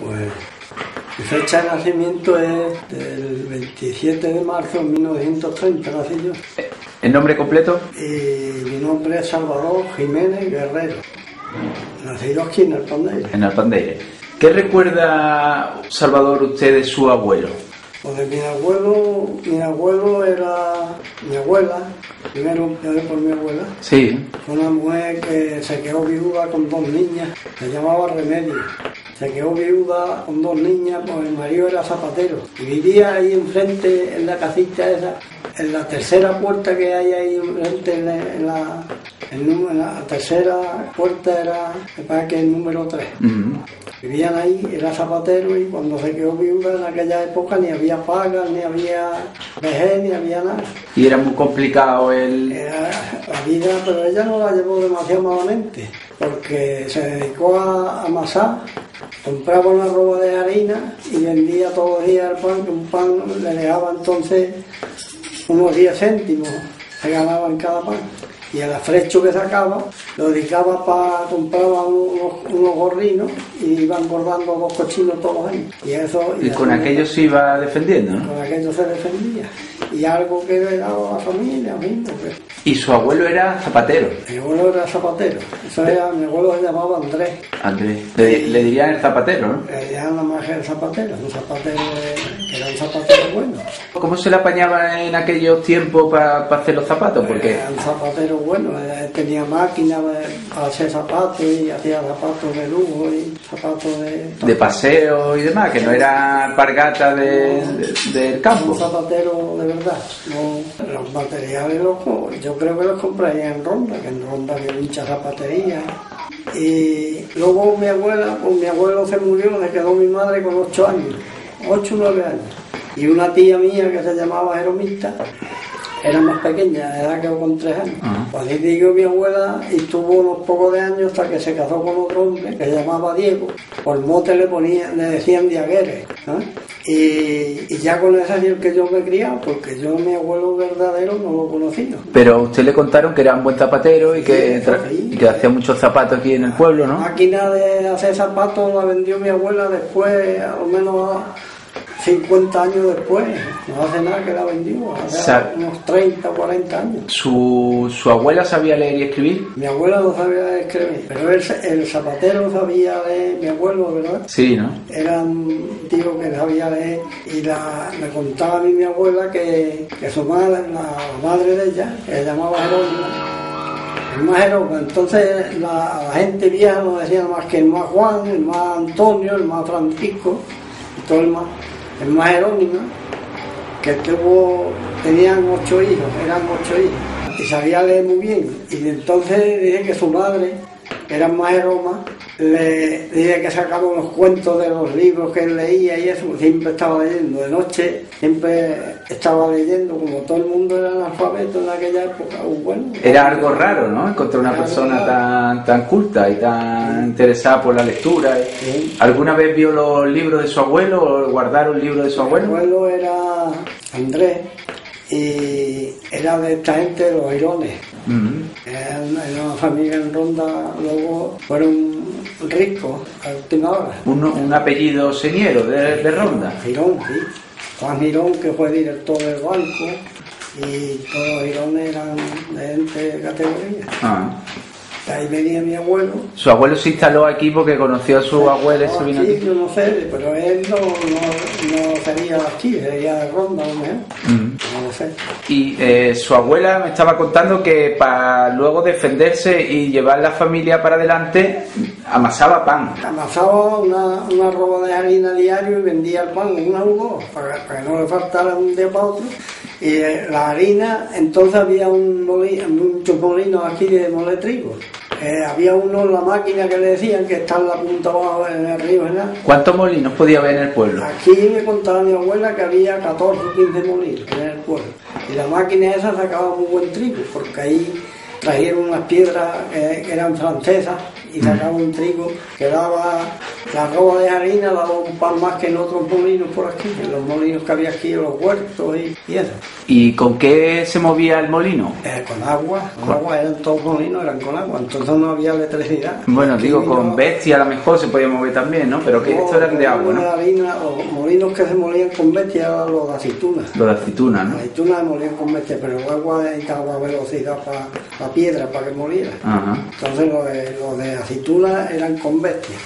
Pues mi fecha de nacimiento es del 27 de marzo de 1930, nací yo. ¿El nombre completo? Y mi nombre es Salvador Jiménez Guerrero. Nací yo aquí en Alpandeire. En Alpandeire. ¿Qué recuerda, Salvador, usted de su abuelo? Pues de mi abuelo era mi abuela, primero por mi abuela. Sí. Fue una mujer que se quedó viuda con 2 niñas, se llamaba Remedio. Se quedó viuda con 2 niñas, pues el marido era zapatero. Y vivía ahí enfrente, en la casita esa, en la tercera puerta que hay ahí enfrente, en la tercera puerta era, me parece que el número 3. Vivían ahí, era zapatero, y cuando se quedó viuda en aquella época ni había pagas, ni había vejez, ni había nada. Y era muy complicado Era la vida, pero ella no la llevó demasiado malamente, porque se dedicó a amasar, compraba una roba de harina y vendía todos los días el pan, que un pan le dejaba entonces unos 10 céntimos, se ganaba en cada pan. Y el afrecho que sacaba lo dedicaba para comprar unos gorrinos y iban engordando 2 cochinos todos los años. Y con aquello se iba defendiendo, ¿no? Con aquello se defendía. Y algo que le daba a la familia mismo. ¿Y su abuelo era zapatero? Mi abuelo era zapatero. Mi abuelo se llamaba Andrés. Andrés. Le dirían el zapatero, ¿no? Le dirían nada más que el zapatero. Un zapatero que era un zapatero bueno. ¿Cómo se le apañaba en aquellos tiempos para hacer los zapatos? Porque era un zapatero bueno, tenía máquina para hacer zapatos y hacía zapatos de lujo y zapatos de paseo y demás, que no era alpargata del campo. Un zapatero de verdad. No, los materiales yo creo que los compraría en Ronda, que en Ronda había mucha zapatería. Y luego mi abuelo se murió, le quedó mi madre con 8 años, 8 o 9 años. Y una tía mía que se llamaba Jeromista, era más pequeña, de edad quedó con 3 años. Pues ahí digo mi abuela, y tuvo unos pocos de años hasta que se casó con otro hombre que se llamaba Diego. Por mote le decían Diagueres, ¿no? Y ya con ese es el que yo me he criado, porque yo mi abuelo verdadero no lo conocía. Pero a usted le contaron que era un buen zapatero y que hacía muchos zapatos aquí en el pueblo, ¿no? La máquina de hacer zapatos la vendió mi abuela después, a lo menos 50 años después, no hace nada que la vendió, hace unos 30 o 40 años. ¿Su abuela sabía leer y escribir? Mi abuela no sabía leer y escribir, pero el zapatero sabía leer, mi abuelo, ¿verdad? Sí, ¿no? Era un tío que sabía leer, y me contaba a mí mi abuela que su madre, la madre de ella, que se llamaba Jerónima, el más Jerónima. Entonces la gente vieja no decía más que el más Juan, el más Antonio, el más Francisco, y todo el más Jerónima, que tenían 8 hijos, eran 8 hijos, y sabía leer muy bien. Y entonces dije que su madre, que era más Jerónima, le dije que sacaba unos cuentos de los libros que él leía, y eso siempre estaba leyendo. De noche siempre estaba leyendo, como todo el mundo era analfabeto en aquella época. Bueno, era algo raro, ¿no? Encontrar una persona tan culta y tan interesada por la lectura. Sí. ¿Alguna vez vio los libros de su abuelo o guardaron libros de su abuelo? Mi abuelo era Andrés, y era de esta gente de los Girones. Era una familia en Ronda, luego fueron ricos a última hora. Un apellido señero de Ronda. Girón, sí. Juan Girón, que fue director del banco, y todos los Girones eran de gente de categoría. De ahí venía mi abuelo. ¿Su abuelo se instaló aquí porque conoció a su abuela y se vino aquí? Yo no sé, pero él no sería aquí, sería de Ronda, no lo sé. Y su abuela me estaba contando que para luego defenderse y llevar la familia para adelante, amasaba pan. Amasaba una roba de harina diario y vendía el pan en una o dos, para que no le faltara un día para otro. Y la harina, entonces había muchos molinos aquí de moler trigo. Había uno en la máquina que le decían que está en la punta abajo en el río, ¿verdad? ¿Cuántos molinos podía haber en el pueblo? Aquí me contaba mi abuela que había 14 o 15 molinos en el pueblo. Y la máquina esa sacaba muy buen trigo, porque ahí trajeron unas piedras que eran francesas y sacaban un trigo que daba la arroba de harina, daba un pan más que en otros molinos por aquí, en los molinos que había aquí, en los huertos y eso. ¿Y con qué se movía el molino? Con agua, eran todos molinos, eran con agua, entonces no había electricidad. Bueno, aquí digo, con bestia a lo mejor se podía mover también, ¿no? Pero que esto eran de agua, ¿no? De harina, los molinos que se molían con bestia eran los de aceituna. Los de aceituna, ¿no? Las aceitunas se molían con bestia, pero el agua necesitaba velocidad para la piedra, para que moliera. Ajá. Entonces los de aceituna eran con bestia.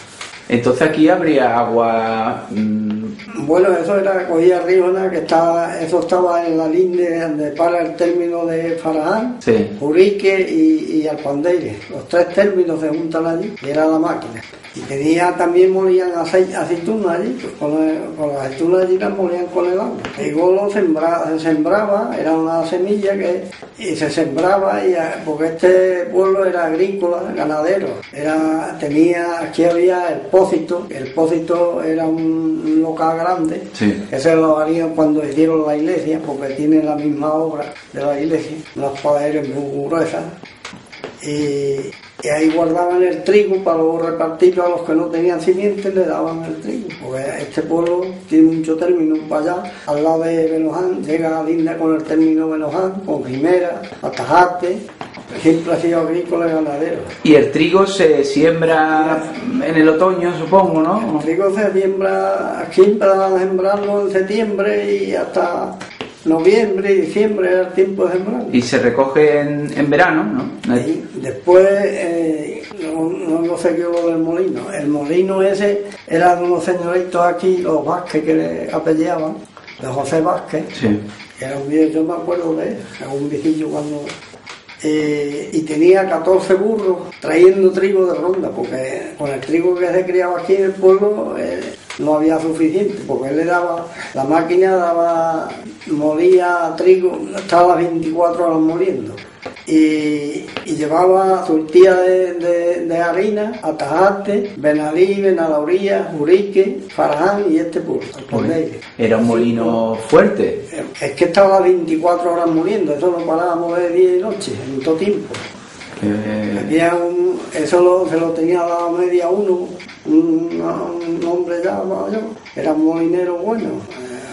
Entonces aquí habría agua... Bueno, eso era cogía Ríona, que eso estaba en la línea donde para el término de Faraján, Sí. Urique y Alpandeire. Los tres términos se juntan allí y era la máquina. Y también molían aceitunas allí, pues con las aceitunas allí las molían con el agua. El golo se sembraba, era una semilla y se sembraba, porque este pueblo era agrícola, ganadero. Aquí había el Pósito era un local grande, Sí. ese lo harían cuando hicieron la iglesia, porque tiene la misma obra de la iglesia, unas paredes muy gruesas. Y ahí guardaban el trigo para luego repartirlo a los que no tenían simientes, le daban el trigo. Porque este pueblo tiene mucho término para allá, al lado de Benoján, llega a linda con el término Benoján, con Jimera, Atajate, siempre ha sido agrícola y ganadero. Y el trigo se siembra en el otoño, supongo, ¿no? El trigo se siembra, aquí para sembrarlo en septiembre y hasta noviembre y diciembre era el tiempo de sembrar. Y se recoge en verano, ¿no? Y después no sé qué lo del molino. El molino ese era de unos señoritos aquí, los Vázquez, que le apellidaban, de José Vázquez. Sí. Era un viejo, yo me acuerdo de él, era un viejillo cuando... y tenía 14 burros trayendo trigo de ronda, porque con el trigo que se criaba aquí en el pueblo no había suficiente, porque él la máquina molía trigo, estaba las 24 horas moliendo. Y llevaba surtía de harina a Tajate, Benalí, Benalauría, Urique, Faraján y este pueblo. Era un molino fuerte. Es que estaba 24 horas muriendo, eso no parábamos de día y noche, en todo tiempo. Eso se lo tenía dado media uno, un hombre ya mayor, era un molinero bueno,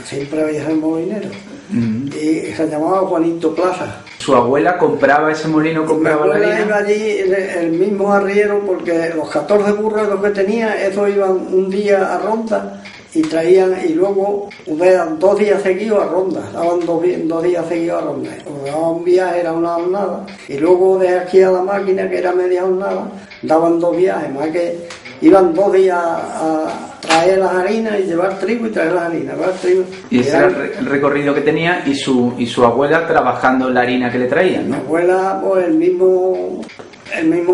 siempre había sido molinero. Y se llamaba Juanito Plaza. ¿Su abuela compraba ese molino, compraba la harina? Iba allí el mismo arriero, porque los 14 burros que tenía, esos iban un día a Ronda y traían, y luego daban 2 días seguidos a Ronda, daban 2 días seguidos a Ronda. O daban un viaje, era una jornada, y luego de aquí a la máquina, que era media jornada, daban 2 viajes, más que iban 2 días a traer las harinas y llevar trigo y traer las harinas, llevar trigo. Y ese era el recorrido que tenía, y su abuela trabajando en la harina que le traían, ¿no? Mi abuela, pues el mismo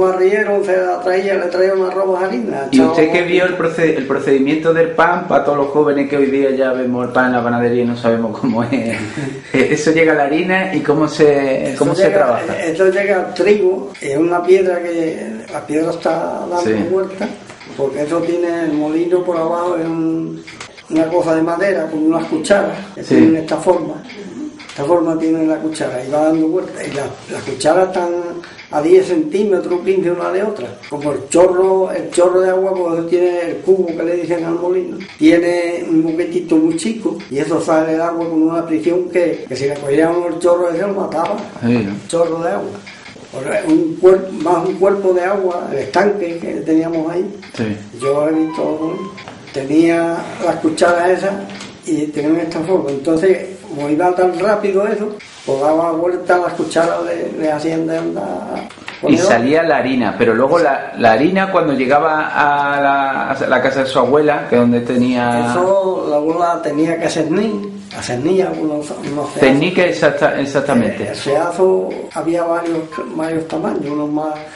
arriero le traía una ropa de harina. ¿Y usted que vio el procedimiento del pan, para todos los jóvenes que hoy día ya vemos el pan en la panadería y no sabemos cómo es? Eso llega a la harina y cómo se trabaja. Esto llega al trigo, es una piedra que la piedra está dando vuelta, porque eso tiene el molino por abajo, es una cosa de madera con unas cucharas que tienen esta forma. Esta forma tiene la cuchara y va dando vueltas, y las cucharas están a 10 centímetros, 15 una de otra. Como el chorro de agua, pues tiene el cubo que le dicen al molino, tiene un boquetito muy chico y eso sale el agua con una prisión que si le cogían el chorro ese lo mataba. Chorro de agua. Un cuerpo de agua, el estanque que teníamos ahí. Sí. Yo he visto, tenía las cucharas esas y tenían esta forma. Entonces, como iba tan rápido eso, pues daba vuelta a las cucharas, le hacían de andar. Y salía la harina, pero luego la harina cuando llegaba a la casa de su abuela, que es donde tenía... Eso la abuela tenía que cernir unos ¿Cernir qué exactamente? El ceazo había varios tamaños, unos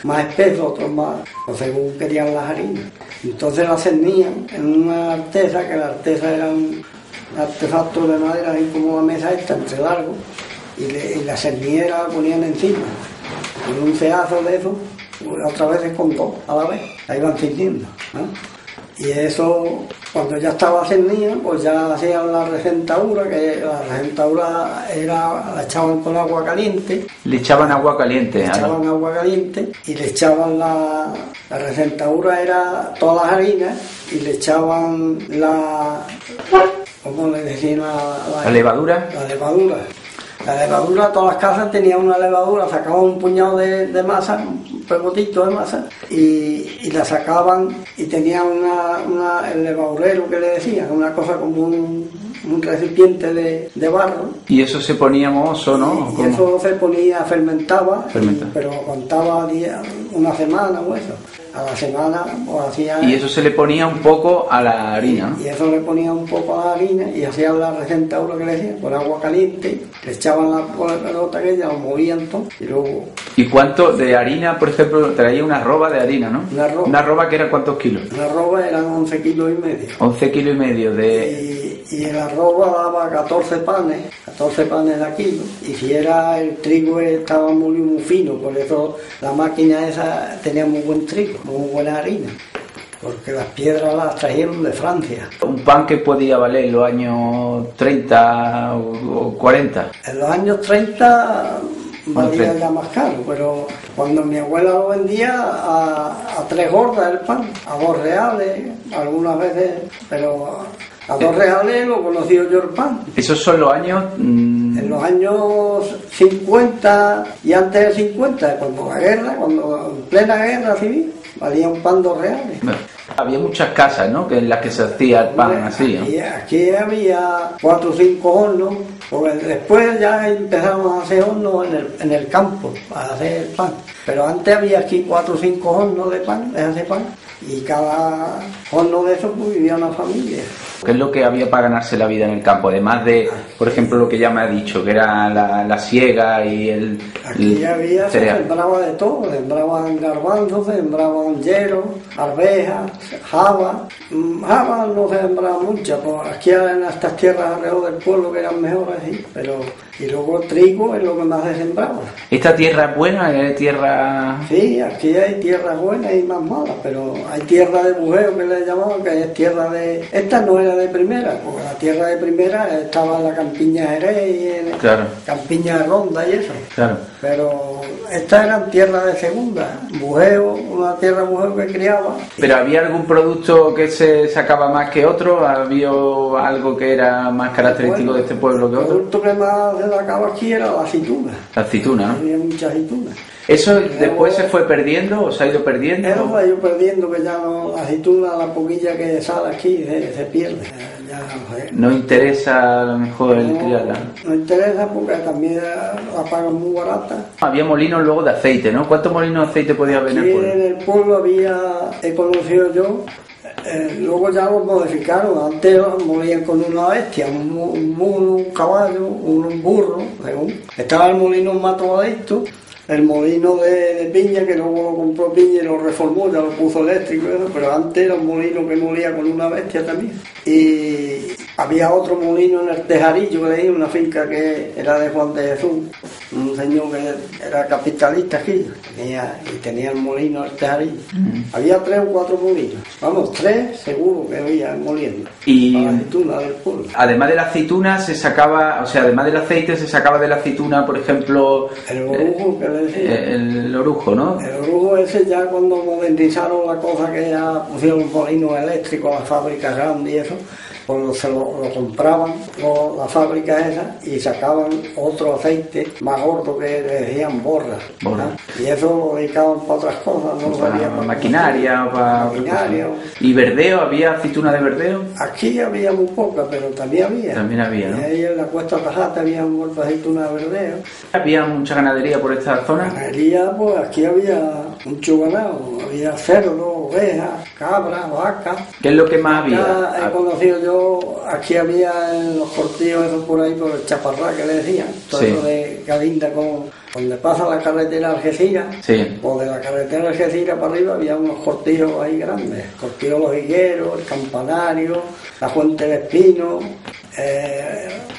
más espesos, otros más, según querían las harinas. Entonces la cernían en una artesa, que la artesa era un artefacto de madera, así como la mesa esta, entre largo, y la cerniera la ponían encima. Con un ceazo de eso, otras veces con 2 a la vez, la iban cerniendo, ¿no? Y eso, cuando ya estaba cernida, pues ya hacían la recentadura, que la recentadura era, la echaban con agua caliente. Le echaban agua caliente. Le echaban agua caliente y le echaban la recentadura, era todas las harinas, y le echaban ¿cómo le decían? ¿La levadura? La levadura. La levadura, todas las casas tenían una levadura, sacaban un puñado de masa, un pegotito de masa, y la sacaban y tenían el levadurero que le decían, una cosa como un recipiente de barro. Y eso se ponía mohoso, ¿no? Y eso se ponía, fermentaba. Pero aguantaba una semana o eso. A la semana pues hacían... Y eso se le ponía un poco a la harina, ¿no? Y eso le ponía un poco a la harina y hacían la recentadura que le decían, con agua caliente, le echaban la pelota que ya lo movían todo y luego... ¿Y cuánto de harina, por ejemplo, traía una arroba de harina, ¿no? Una arroba que era ¿cuántos kilos? Una arroba eran 11 kilos y medio. 11 kilos y medio de... Y el arroba daba 14 panes a kilo, y si era el trigo estaba muy fino, por eso la máquina esa tenía muy buen trigo, muy buena harina, porque las piedras las trajeron de Francia. ¿Un pan que podía valer en los años 30 o 40? En los años 30 valía ya más caro, pero cuando mi abuela lo vendía a 3 gordas el pan, a 2 reales, algunas veces, pero... A 2 reales lo conocí yo el pan. ¿Esos son los años...? En los años 50 y antes del 50, cuando en plena guerra civil, valía un pan 2 reales. Bueno, había muchas casas, ¿no?, que en las que se hacía el pan así, ¿no? Aquí había 4 o 5 hornos, porque después ya empezamos a hacer hornos en el campo, para hacer el pan. Pero antes había aquí 4 o 5 hornos de pan, de hacer pan. Y cada horno de esos pues, vivía una familia. ¿Qué es lo que había para ganarse la vida en el campo? Además de, por ejemplo, lo que ya me ha dicho, que era la siega y el Aquí se sembraba de todo, sembraban garbanzos, sembraban hierro, arvejas, habas. Habas no se sembraban muchas, pues aquí en estas tierras alrededor del pueblo que eran mejores, sí, pero... Y luego el trigo es lo que más se sembraba. ¿Esta tierra es buena? ¿Es tierra...? Sí, aquí hay tierras buenas y más malas, pero hay tierra de bujeo que le llamaban, que es tierra de... Esta no era de primera, porque la tierra de primera estaba en la Campiña Jerez y en Campiña de Ronda y eso. Claro. Pero estas eran tierras de segunda, bujeo, una tierra de bujeo que criaba. ¿Pero había algún producto que se sacaba más que otro? ¿Había algo que era más característico de este pueblo que otro? El producto que más se sacaba aquí era la aceituna. La aceituna, ¿no? Había mucha aceituna. ¿Eso después se fue perdiendo o se ha ido perdiendo? Eso se ha ido perdiendo, que ya no, la aceituna, la poquilla que sale aquí, se pierde. Ya no interesa a lo mejor el criarla. No interesa porque también la pagan muy barata. Había molinos luego de aceite, ¿no? ¿Cuántos molinos de aceite podía haber en el pueblo? En el pueblo he conocido yo, luego ya los modificaron. Antes los molían con una bestia, un mulo, un caballo, un burro, según. Estaba el molino Matoadicto, el molino de Piña, que luego lo compró Piña y lo reformó, ya lo puso eléctrico, pero antes era un molino que molía con una bestia también. Y había otro molino en el Tejarillo, que le di una finca que era de Juan de Jesús, un señor que era capitalista aquí, y tenía el molino en el Tejarillo. Había 3 o 4 molinos, vamos, 3 seguro que había moliendo. Y la aceituna del pueblo. Además de la aceituna se sacaba, o sea, además del aceite se sacaba de la aceituna, por ejemplo... El orujo, que le decía. El orujo, ¿no? El orujo ese ya cuando modernizaron la cosa, que ya pusieron molinos eléctricos a las fábricas grandes y eso, pues se lo compraban las fábricas esas y sacaban otro aceite más gordo que le decían borra. Y eso lo dedicaban para otras cosas, no para maquinaria, maquinaria. ¿Y verdeo? ¿Había aceituna de verdeo? Aquí había muy poca, pero también había. También había, ¿no? Y ahí en la Cuesta Tajata había muerto aceituna de verdeo. ¿Había mucha ganadería por esta zona? Ganadería, pues aquí había mucho ganado, había cerdo, ovejas, cabras, vacas. ¿Qué es lo que más había? He conocido yo, aquí había en los cortillos esos por ahí, por el Chaparrá que le decían, todo eso de Galinda donde pasa la carretera Algeciras, o de la carretera Algeciras para arriba había unos cortillos ahí grandes, cortillos Los Higueros, el Campanario, la Fuente de Espino,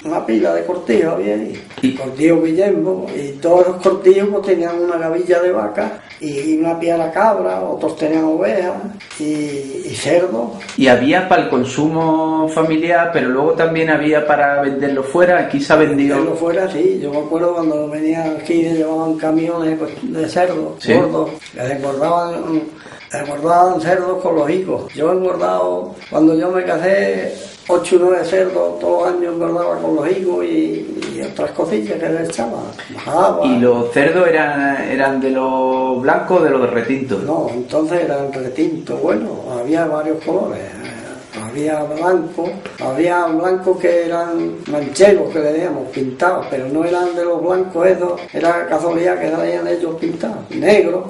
una pila de cortijos había ahí. ¿Y? Cortijo Guillermo, y todos los cortijos pues, tenían una gavilla de vaca y una piara cabra, otros tenían ovejas y cerdo. Y había para el consumo familiar, pero luego también había para venderlo fuera. Aquí se ha vendido. Venderlo fuera, sí. Yo me acuerdo cuando venían aquí y llevaban camiones de cerdo, ¿sí? Gordos, les engordaban cerdos con los higos. Yo he engordado, cuando yo me casé, 8 o 9 cerdos todos los años engordaba con los higos y otras cosillas que le echaban. Bajaba. ¿Y los cerdos eran de los blancos o de los de retinto? No, entonces eran retintos. Bueno, había varios colores. Había blancos que eran manchegos, que le decíamos, pintados, pero no eran de los blancos esos, era casualidad que salían ellos pintados, negros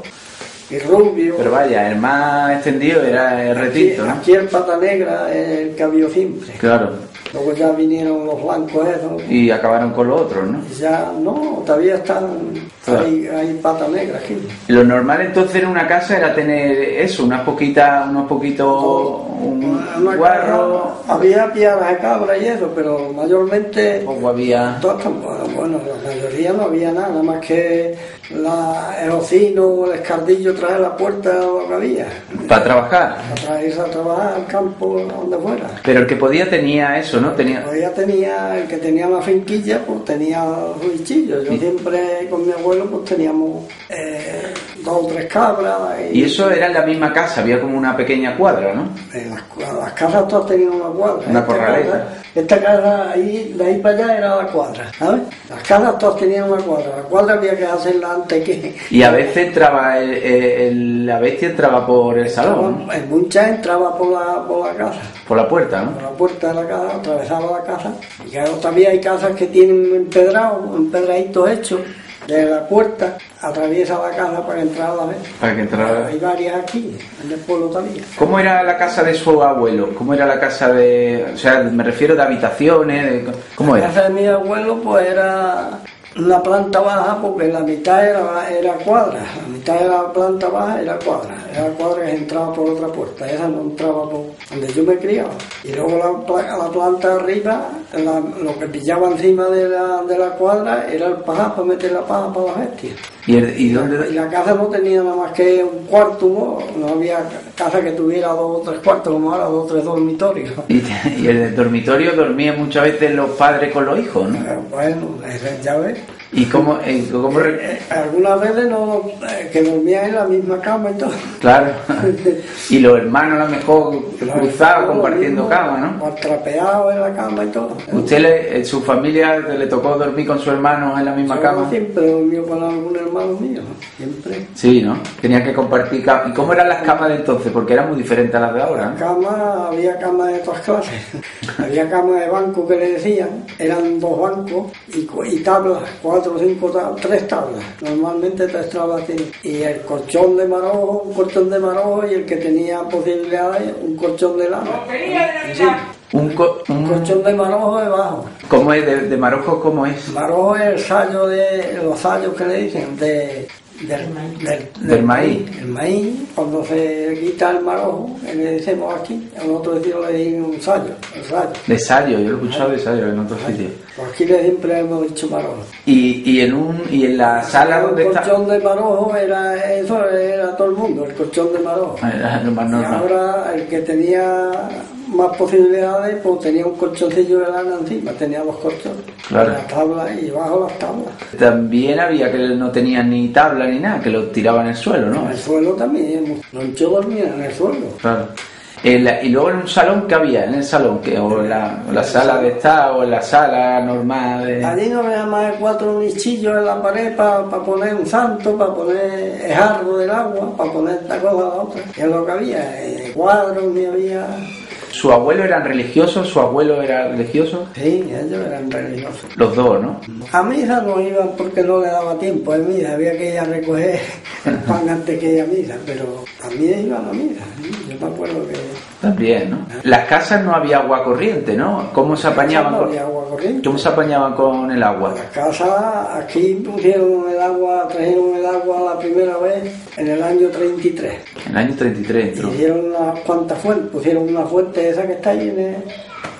y rubios. Pero vaya, el más extendido era el retinto, ¿no? Aquí el pata negra es el que había siempre. Claro. Luego ya vinieron los blancos esos. Y acabaron con los otros, ¿no? Ya no, todavía están, claro. hay pata negra aquí. Lo normal entonces en una casa era tener eso, unos poquitos, un guarro. Había piaras de cabra y eso, pero mayormente. Poco había. Bueno, la mayoría no había nada más que el ocino o el escardillo tras de la puerta, lo que había. Para trabajar. Para irse a trabajar al campo, donde fuera. Pero el que podía tenía eso, ¿no? El que tenía más finquilla, pues tenía los bichillos. Yo siempre con mi abuelo, pues teníamos 2 o 3 cabras. Y eso era en la misma casa, había como una pequeña cuadra, ¿no? Las casas todas tenían una cuadra. Una corraleta. Esta casa, de ahí para allá era la cuadra, ¿sabes? Las casas todas tenían una cuadra. La cuadra había que hacerla antes que... Y a veces entraba, la bestia entraba por el salón, ¿no? En muchas entraba por la casa. Por la puerta, ¿no? Por la puerta de la casa, atravesaba la casa. Y claro, también hay casas que tienen empedraditos hechos. Desde la puerta atraviesa la casa para entrar a la vez. Para que entrara. Hay varias aquí, en el pueblo también. ¿Cómo era la casa de su abuelo? ¿Cómo era la casa de...? O sea, me refiero de habitaciones, ¿cómo era? La casa de mi abuelo pues era una planta baja porque la mitad era cuadra. La mitad de la planta baja era cuadra. Era cuadra que entraba por otra puerta. Esa no entraba por donde yo me criaba. Y luego la planta arriba, lo que pillaba encima de la cuadra era el paja para meter la paja para las bestias. ¿Y dónde? Y la casa no tenía nada más que un cuarto, no había casa que tuviera 2 o 3 cuartos, como ahora 2 o 3 dormitorios. Y el dormitorio dormían muchas veces los padres con los hijos, ¿no? Bueno, ya ves. ¿Y cómo algunas veces que dormían en la misma cama y todo. Claro. Y los hermanos a lo mejor cruzados compartiendo cama, ¿no? O trapeados en la cama y todo. ¿Usted, en su familia, le tocó dormir con su hermano en la misma cama? Siempre dormí con algún hermano mío, siempre. Sí, ¿no? Tenía que compartir cama. ¿Y cómo eran las camas de entonces? Porque eran muy diferentes a las de ahora, ¿no? Había camas de todas clases. Había camas de banco que le decían, eran 2 bancos y tablas, 4 o 5 tablas, 3 tablas. Normalmente 3 tablas tienen. Y el colchón de marojo, un colchón de marojo, y el que tenía posibilidades, un colchón de lana. Sí. Un colchón de marojo debajo. ¿Cómo es? ¿De marojo cómo es? Marojo es el sallo los sallos que le dicen, del maíz. El maíz, cuando se quita el marojo, le decimos aquí, en otro sitio le dicen un sallo, el sallo. De sallo, yo lo he escuchado de sallo en otros sitios. Pues aquí siempre hemos dicho marojo. ¿Y en la sala donde está? El colchón de marojo era todo el mundo, el colchón de marojo. Era lo más normal. Y ahora el que tenía más posibilidades, pues tenía un colchoncillo de lana encima, tenía 2 colchones. Claro. La tabla y bajo las tablas. También había que no tenían ni tabla ni nada, que lo tiraban en el suelo, ¿no? En el suelo también, yo dormía en el suelo. Claro. Y luego en un salón, ¿qué había? En el salón, o la sala de estar, o en la sala normal de... Allí no había más de 4 nichillos en la pared para poner un santo, para poner el jarro del agua, para poner esta cosa a la otra. Y es lo que había, cuadros ni había... ¿Su abuelo era religioso? ¿Su abuelo era religioso? Sí, ellos eran religiosos. Los dos, ¿no? A misa no iban porque no le daba tiempo a misa, había que ir a recoger el pan antes que ir a misa, pero a mí iban a misa, yo me acuerdo que También, ¿no? Las casas no había agua corriente, ¿no? ¿Cómo se apañaban? No había agua corriente. ¿Cómo se apañaban con el agua? Las casas, aquí trajeron el agua la primera vez en el año 33. En el año 33 entró. Hicieron unas cuantas fuentes, pusieron una fuente esa que está ahí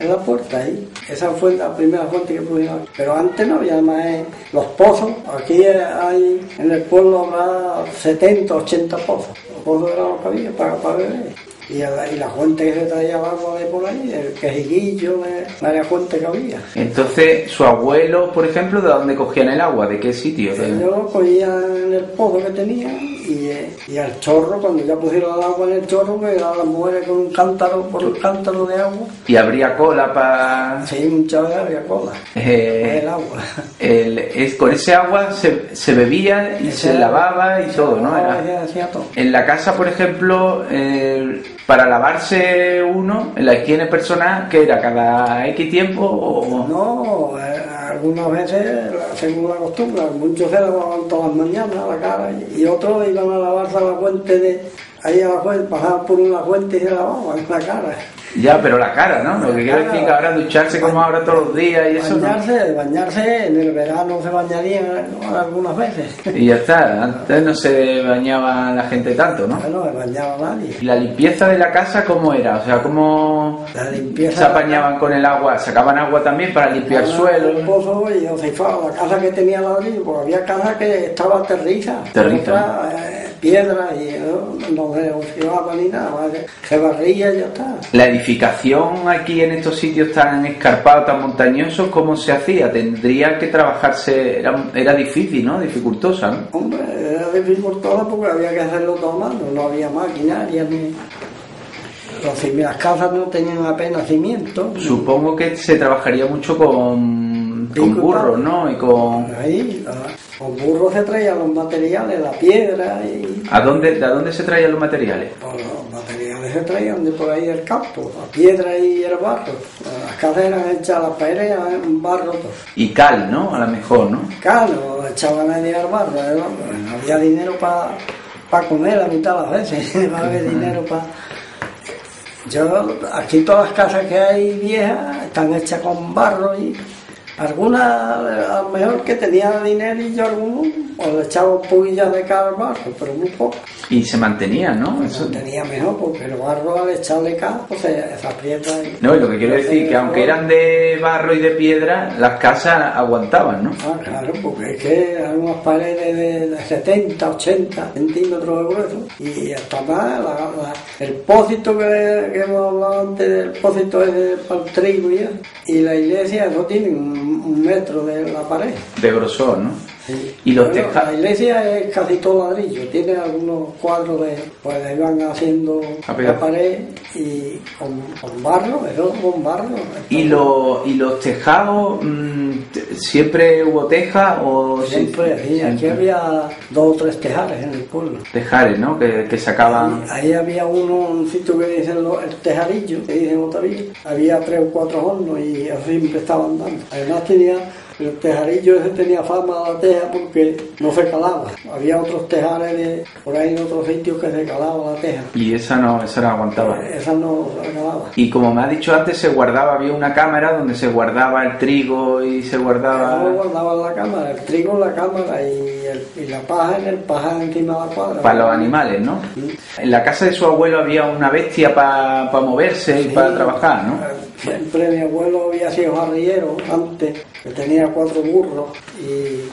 en la puerta ahí. Esa fue la primera fuente que pusieron. Pero antes no había más los pozos. Aquí hay, en el pueblo habrá 70, 80 pozos. Los pozos eran los que había para beber. Y la fuente que se traía el agua de por ahí, el quejiguillo, varias fuentes que había. Entonces, sus abuelos, por ejemplo, ¿de dónde cogían el agua? ¿De qué sitio? Ellos cogían en el pozo que tenían y al chorro, cuando ya pusieron el agua en el chorro, que eran las mujeres con un cántaro, por un cántaro de agua. ¿Y habría cola para...? Sí, muchas veces había cola. El agua. Con ese agua se bebía y se lavaba y todo, ¿no? Todo. En la casa, por ejemplo, para lavarse uno, en la higiene personal, ¿qué era? ¿Cada X tiempo o...? No, algunas veces, según la costumbre, muchos se lavaban todas las mañanas la cara y otros iban a lavarse a la fuente ahí a la fuente, pasaban por una fuente y se lavaban la cara. Ya, pero la cara, ¿no? Lo que quiero decir que ahora ducharse como ahora todos los días y eso, bañarse, en el verano se bañarían algunas veces. Y ya está, antes no se bañaba la gente tanto, ¿no? No se bañaba nadie. ¿Y la limpieza de la casa cómo era? O sea, ¿cómo se apañaban con el agua? ¿Sacaban agua también para limpiar el suelo? El pozo y la casa que tenía ladrillo, porque había casa que estaba terriza. Piedra y no se llevaba ni nada, se barría y ya está. La edificación aquí en estos sitios tan escarpados, tan montañosos, ¿cómo se hacía? Tendría que trabajarse, era difícil, ¿no? Dificultosa, ¿no? Hombre, era dificultosa porque había que hacerlo todo a mano, no había maquinaria ni... Las casas no tenían apenas cimiento. Supongo que se trabajaría mucho con burros, ¿no? Y con... Ahí, con burros se traían los materiales, la piedra y... ¿De dónde se traían los materiales? Pues los materiales se traían de por ahí del campo, la piedra y el barro. Las casas eran hechas, las paredes en barro. Y cal, ¿no? A lo mejor, ¿no? Cal, echaban ahí al barro, no había dinero para comer a mitad de las veces, no había dinero para... Aquí todas las casas que hay viejas están hechas con barro y algunas a lo mejor que tenían dinero y yo algunos pues le echaba un poquillo de cal al barro, pero muy poco. Y se mantenía, ¿no? Se mantenía mejor porque el barro al echarle cal pues se aprieta. No, y lo que quiero decir que aunque eran de barro y de piedra, las casas aguantaban, ¿no? Ah, claro, porque es que eran unas paredes de 70, 80 centímetros de grueso y hasta más el pósito que hemos hablado antes del pósito ese para el trigo y la iglesia eso tiene un metro de la pared. De grosor, ¿no? Sí. Y los tejados. La iglesia es casi todo ladrillo, tiene algunos cuadros pues iban haciendo la pared y con barro, eso con barro. ¿Y los tejados, siempre hubo teja o...? Siempre, sí, aquí había 2 o 3 tejares en el pueblo. Tejares, ¿no? Que sacaban... Ahí había un sitio que dicen el tejarillo, que dicen otra vez. Había 3 o 4 hornos y así siempre estaban dando. Además el tejarillo ese tenía fama de la teja porque no se calaba. Había otros tejares por ahí en otros sitios que se calaba la teja. Y esa no aguantaba. Esa no se calaba. Y como me ha dicho antes, había una cámara donde se guardaba el trigo y se guardaba... No guardaba la cámara, el trigo en la cámara y la paja encima de la cuadra. Para los animales, ¿no? Sí. En la casa de su abuelo había una bestia para moverse y para trabajar, ¿no? Siempre mi abuelo había sido arriero antes, que tenía 4 burros y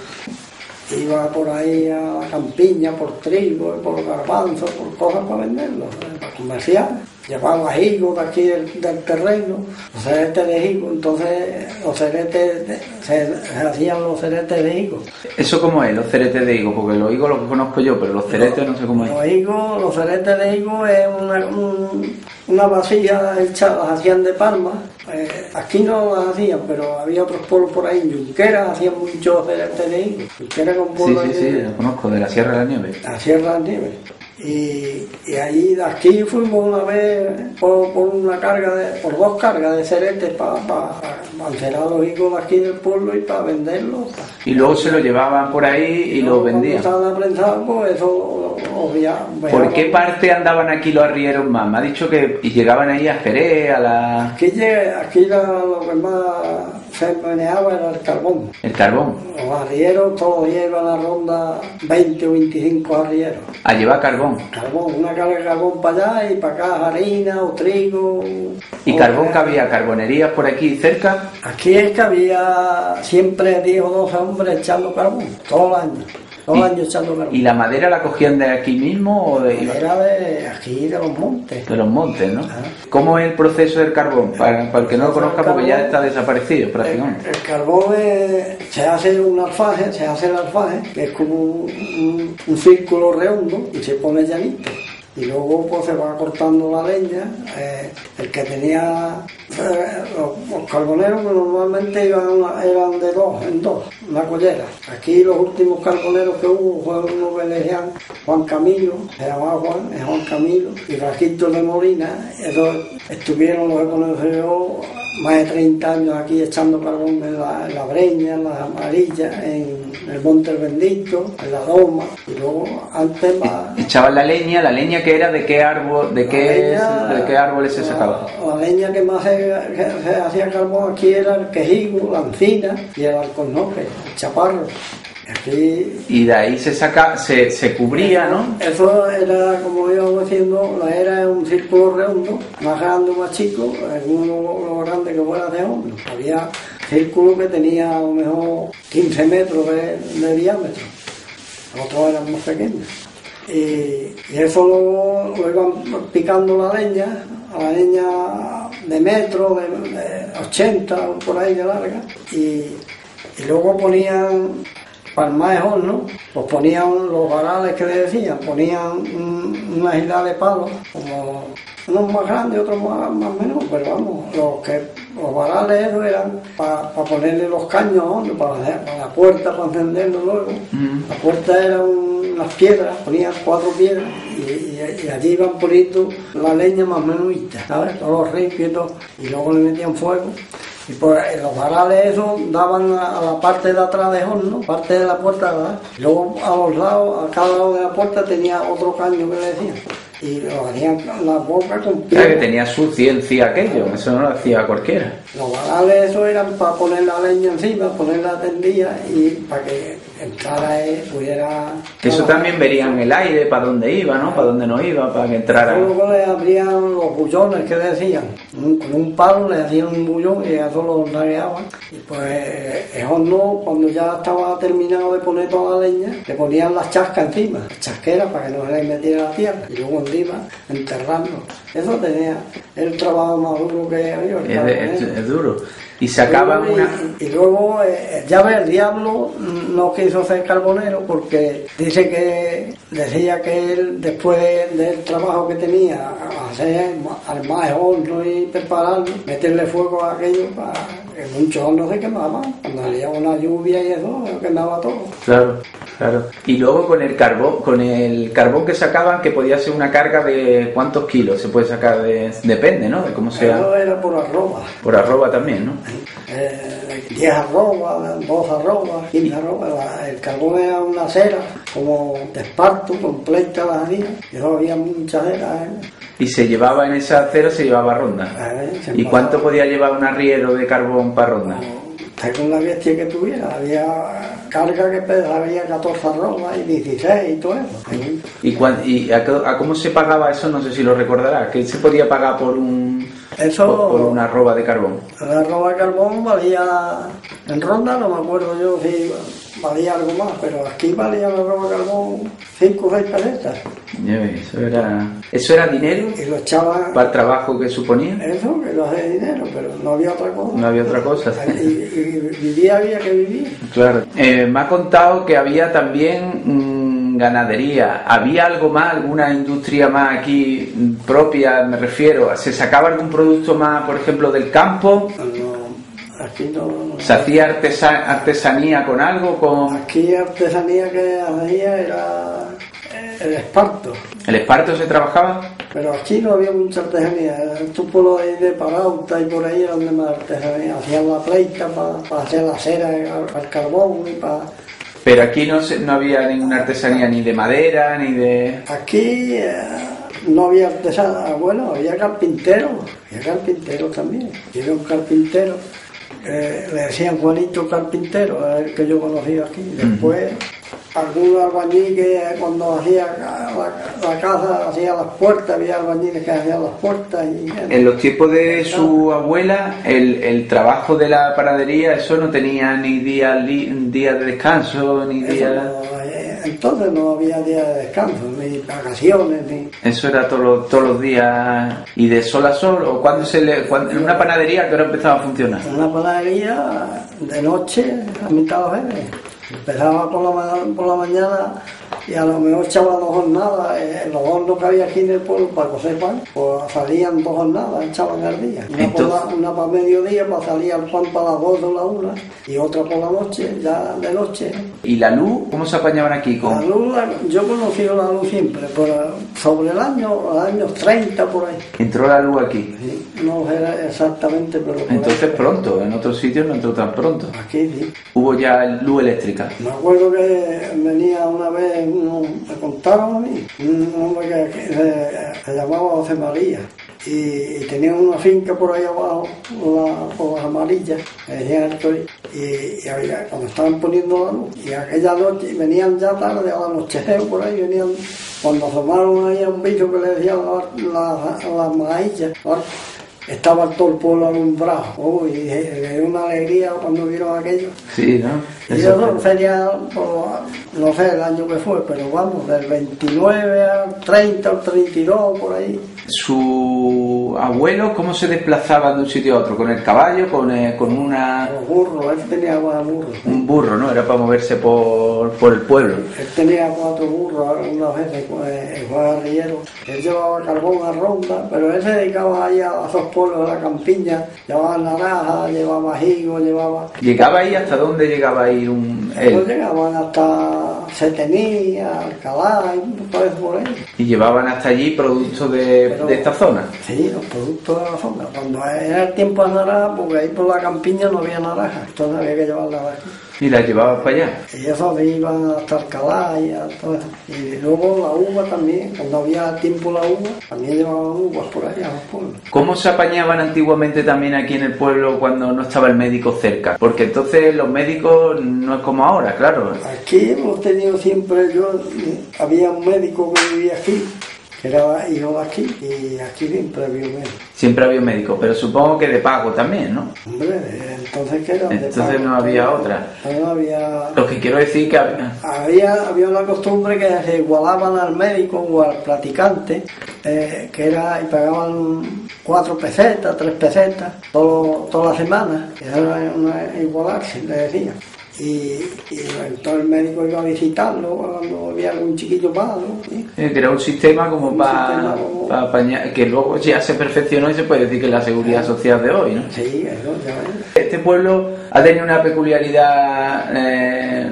iba por ahí a la campiña por trigo, por garbanzos, por cosas para venderlos, para comerciar. Llevaba higos de aquí del terreno, los ceretes de higos, entonces los ceretes se hacían los ceretes de higos. ¿Eso cómo es, los ceretes de higos? Porque los higos los conozco yo, pero los ceretes no sé cómo es. Los ceretes de higos es una vasija hecha, las hacían de palma. Aquí no las hacían, pero había otros pueblos por ahí, en Junquera hacían muchos ceretes de higos. Junquera con pueblo sí, lo conozco, de la Sierra de la Nieve. La Sierra de la Nieve. Y ahí de aquí fuimos una vez por 2 cargas de ceretes para encerar los higos de aquí del pueblo y para venderlos. Y luego se lo llevaban por ahí y los vendían. Cuando estaban prensados, pues eso lo ¿Por qué parte andaban aquí los arrieros más? Me ha dicho que llegaban ahí a Jerez, a la... Aquí lo que más se meneaba era el carbón. El carbón. Los arrieros todos llevan a la ronda 20 o 25 arrieros. A llevar carbón. Carbón, una carga de carbón para allá y para acá harina o trigo. ¿Y carbón que había? ¿Carbonerías por aquí cerca? Aquí es que había siempre 10 o 12 hombres echando carbón, todo el año. Todo el año echando carbón. ¿Y la madera la cogían de aquí mismo o de...? Era de aquí, de los montes. De los montes, ¿no? Ah. ¿Cómo es el proceso del carbón? Para el que no lo conozca, porque ya está desaparecido prácticamente. El carbón se hace un alfaje, se hace el alfaje, que es como un círculo redondo y se pone llanito. Y luego pues se va cortando la leña. El que tenía los carboneros que normalmente eran de dos en dos, una collera. Aquí los últimos carboneros que hubo fueron uno que le decían Juan Camilo, se llamaba Juan Camilo, y Raquito de Molina. Esos estuvieron, los he conocido, más de 30 años aquí echando carbón en la Breña, en las Amarillas, en el Monte el Bendito, en la Doma, y luego antes más... Echaban la leña que era de qué árbol, de qué árboles se sacaba. La leña que más se hacía carbón aquí era el quejigo, la encina y el alcornoque, el chaparro. Aquí, y de ahí se cubría, ¿no? Eso era, como íbamos diciendo, la era en un círculo redondo, más grande o más chico, uno grande que fuera de hondo. Había círculos que tenía a lo mejor 15 metros de diámetro, otros eran más pequeños. Y eso lo iban picando la leña de metro, de 80 o por ahí de larga, y luego ponían, para el más horno, pues ponían los varales que le decían, ponían una hilada de palos, como unos más grandes, otros más menos, pero vamos, los varales esos eran para ponerle los caños a horno, para la puerta, para encenderlo luego. La puerta era unas piedras, ponían 4 piedras y allí iban poniendo la leña más menuita, ¿sabes? Todos los ricos y todo, y luego le metían fuego. Y pues los varales esos daban a la parte de atrás del horno, parte de la puerta, ¿verdad? Y luego a los lados, a cada lado de la puerta tenía otro caño que le decían. Y lo hacían la boca con piedra. Claro, que tenía su ciencia aquello, eso no lo hacía cualquiera. Los varales esos eran para poner la leña encima, poner la tendilla y para que entrara pudiera... Eso también verían el aire, para dónde iba, ¿no? Para dónde no iba, para que entrara... Luego le abrían los bullones que decían, con un palo le hacían un bullón y eso lo dragueaban. Y pues el horno, cuando ya estaba terminado de poner toda la leña, le ponían las chascas encima, las chasqueras para que no se le metiera la tierra, y luego encima enterrarlo. Eso tenía el trabajo más duro que había. Es duro. Y sacaban y luego ya ves, el diablo no quiso ser carbonero porque decía que él, después del trabajo que tenía, hacer al más horno y prepararlo, meterle fuego a aquello para que muchos hornos se quemaban. Cuando salía una lluvia y eso, quemaba todo. Claro. Y luego con el carbón que sacaban, que podía ser una carga de ¿cuántos kilos se puede sacar? Depende, ¿no? De cómo sea. Eso era por arroba. Por arroba también, ¿no? 10 arrobas, 2 arrobas, 15 arrobas. El carbón era una cera, como de esparto, completa las hacían. Y eso había muchas ceras. Y se llevaba en esa cera, se llevaba ronda. ¿Y cuánto podía llevar un arriero de carbón para ronda? Según la bestia que tuviera, había carga que había 14 arrobas y 16 y todo eso. ¿Y a cómo se pagaba eso? No sé si lo recordarás. ¿Qué se podía pagar por una arroba de carbón? La arroba de carbón valía, en ronda no me acuerdo yo si valía algo más, pero aquí valía la arroba de carbón 5 o 6 pesetas. ¿Eso era dinero? Y lo echaban para el trabajo que suponía. Eso, que lo hacía dinero, pero no había otra cosa. No había otra cosa. Y había que vivir. Claro. Me ha contado que había también ganadería. ¿Había algo más, alguna industria más aquí propia, me refiero? ¿Se sacaba algún producto más, por ejemplo, del campo? No, aquí no. ¿Se hacía artesanía con algo? Aquí artesanía que hacía era el esparto. ¿El esparto se trabajaba? Pero aquí no había mucha artesanía. Estos pueblos de Parauta y por ahí eran de más artesanía. Hacían la pleita para hacer la cera para el carbón y Pero aquí no había ninguna artesanía ni de madera, ni de... Aquí no había artesanía, bueno, había carpinteros también. Tiene un carpintero, le decían Juanito Carpintero, era el que yo conocía aquí. Después, algunos albañiles cuando hacía la casa, hacía las puertas, había albañiles que hacían las puertas. En los tiempos de su abuela, el trabajo de la panadería, eso no tenía ni día de descanso, ni día... Entonces no había día de descanso, ni vacaciones, ni... Eso era todos los días, y de sol a sol, o en una panadería, ¿qué hora empezaba a funcionar? En una panadería de noche, a mitad de veces. Empezaba por la mañana y a lo mejor echaba 2 jornadas. Los hornos que había aquí en el pueblo para cocer pan, pues salían 2 jornadas, echaban al día. Una para mediodía, para salir al pan para las 2 o la 1, y otra por la noche, ya de noche. ¿Y la luz? ¿Cómo se apañaban aquí? La luz, yo he conocido la luz siempre, pero sobre los años 30 por ahí. ¿Entró la luz aquí? Sí, no era exactamente, pero... Entonces pronto, en otros sitios no entró tan pronto. Aquí sí. Hubo ya luz eléctrica. Me acuerdo que venía una vez, me contaron a mí, un hombre que se llamaba José María, y tenía una finca por ahí abajo, por las amarillas, me decían estoy, y había, cuando estaban poniendo la luz, y aquella noche, venían ya tarde, a la nochejeo por ahí, venían, cuando asomaron ahí a un bicho que le decían las maillas, estaba todo el pueblo alumbrado, y le dio una alegría cuando vieron aquello. Sí, ¿no? Y eso sería, no sé el año que fue, pero vamos, del 29 al 30 al 32, por ahí. ¿Su abuelo cómo se desplazaba de un sitio a otro? ¿Con el caballo? ¿Con una...? Los burros, él tenía 4 burros. Un burro, ¿no? Era para moverse por el pueblo. Él tenía 4 burros, algunas veces fue guerrillero. Él llevaba carbón a ronda, pero él se dedicaba ahí a esos pueblos de la campiña. Llevaba naranja, llevaba higo, llevaba... ¿Llegaba ahí? ¿Hasta dónde llegaba ahí él? Ellos llegaban hasta Setenía, Alcalá, y todo eso por ahí. ¿Y llevaban hasta allí productos de esta zona? Sí, los productos de la zona. Cuando era el tiempo de naranja, porque ahí por la campiña no había naranja, entonces había que llevarla de aquí. ¿Y la llevaba para allá? Y eso iban hasta Alcalá y a todo eso. Y luego la uva también, cuando había tiempo la uva, también llevaban uvas por allá a los pueblos. ¿Cómo se apañaban antiguamente también aquí en el pueblo cuando no estaba el médico cerca? Porque entonces los médicos no es como ahora, claro. Aquí hemos tenido siempre, había un médico que vivía aquí, que era hijo de aquí, y aquí siempre había un médico. Siempre había un médico, pero supongo que de pago también, ¿no? Hombre, entonces ¿qué era? Entonces no había otra. No había... Lo que quiero decir que había una costumbre que se igualaban al médico o al practicante, que era, y pagaban 4 pesetas, 3 pesetas, toda la semana, que era igualarse, le decía. Y entonces el médico iba a visitarlo cuando había algún chiquillo malo, ¿sí? Que era un sistema como para apañar, que luego ya se perfeccionó y se puede decir que es la seguridad social de hoy, ¿no? Sí, eso ya ves. Este pueblo ha tenido una peculiaridad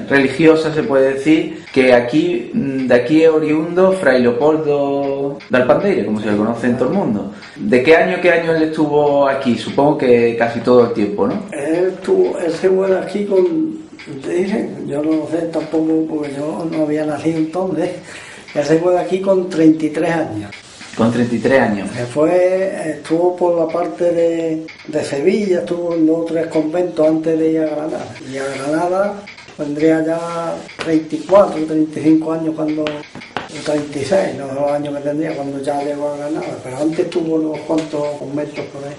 religiosa, se puede decir, que aquí, de aquí es oriundo Fray Leopoldo de Alpandeire, como se le conoce en todo el mundo. ¿De qué año él estuvo aquí? Supongo que casi todo el tiempo, ¿no? Él se fue aquí dicen, yo no sé tampoco porque yo no había nacido entonces, él se fue de aquí con 33 años. Con 33 años. Estuvo por la parte de Sevilla, estuvo en 2 o 3 conventos antes de ir a Granada. Y a Granada tendría ya 34, 35 años cuando... 36, los años que tendría cuando ya llegó a Granada, pero antes tuvo unos cuantos conventos por ahí.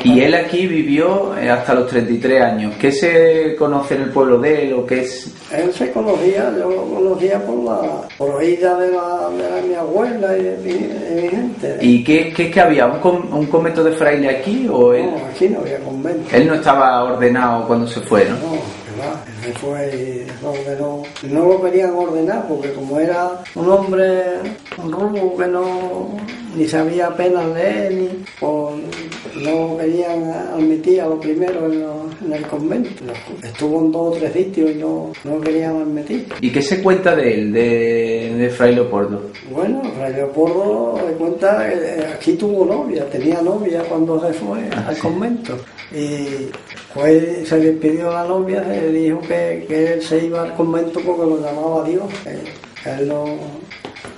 Y él aquí vivió hasta los 33 años. ¿Qué se conoce en el pueblo de él o qué es? Él se conocía, yo lo conocía por oída de mi abuela y de mi gente. ¿Y qué había? ¿Un convento de fraile aquí o él? No, aquí no había convento. Él no estaba ordenado cuando se fue, ¿no? No. Él fue y ordenó. No lo querían ordenar porque como era un hombre, un rubo que ni sabía apenas leer, pues no querían admitir a lo primero en el convento. Estuvo en 2 o 3 sitios y no queríamos meter. ¿Y qué se cuenta de él, de Fray Leopoldo? Bueno, Fray Leopoldo se cuenta que aquí tuvo novia, tenía novia cuando se fue al convento. Y se despidió la novia, se dijo que él se iba al convento porque lo llamaba Dios, que él no...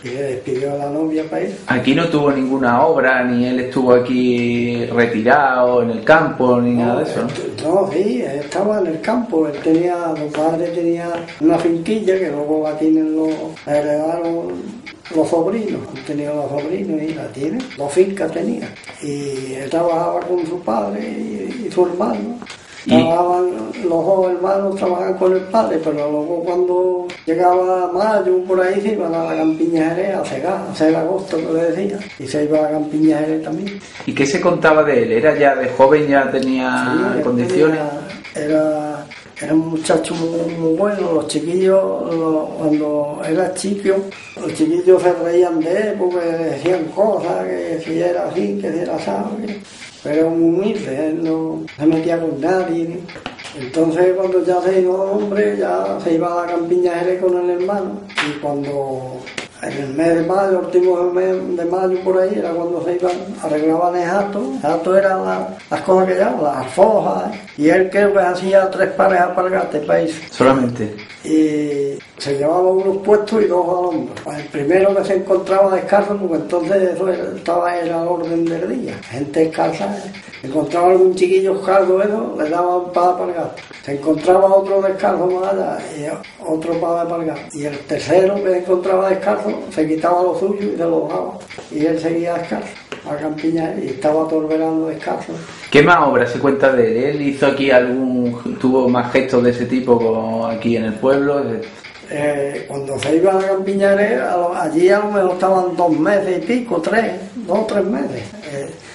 Y le despidió a la novia para ir. Aquí no tuvo ninguna obra, ni él estuvo aquí retirado en el campo, ni nada de eso, ¿no? No, sí, él estaba en el campo. Él tenía, su padre tenía una finquilla que luego la tienen la heredaron los sobrinos. Han tenido los sobrinos y la tienen. 2 fincas tenía. Y él trabajaba con su padre y su hermano. Trabajaban, los 2 hermanos trabajaban con el padre, pero luego cuando llegaba mayo por ahí se iban a la Campiña Jerez a cegar, a hacer agosto que le decía, y se iba a la Campiña Jerez también. ¿Y qué se contaba de él? ¿Era ya de joven, ya tenía condiciones? Era un muchacho muy bueno. Los chiquillos, cuando era chico, los chiquillos se reían de él porque decían cosas, que si era así, que si era así. Pero era muy humilde, él no se metía con nadie. Entonces cuando ya se hizo hombre, ya se iba a la Campiña Jerez con el hermano. Y cuando en el mes de mayo, el último mes de mayo por ahí, era cuando se iban, arreglaban el jato. El jato eran las cosas que llaman, las alfojas. Y él creo que hacía 3 pares de alpargates para eso. Solamente. Y se llevaba unos puestos y 2 al hombro. El primero que se encontraba descalzo, porque entonces eso estaba en el orden del día. Gente descalza, encontraba algún chiquillo caldo, eso, le daba un par de alpargates. Se encontraba otro descalzo más allá y otro par de alpargates. Y el tercero que se encontraba descalzo se quitaba lo suyo y se lo dejaba. Y él seguía descalzo a Campiña y estaba todo el verano descalzo. ¿Qué más obras se cuenta de él? ¿Él hizo aquí tuvo más gestos de ese tipo aquí en el pueblo? Cuando se iba a la Campiña Jerez, allí a lo mejor estaban 2 meses y pico, 2 o 3 meses,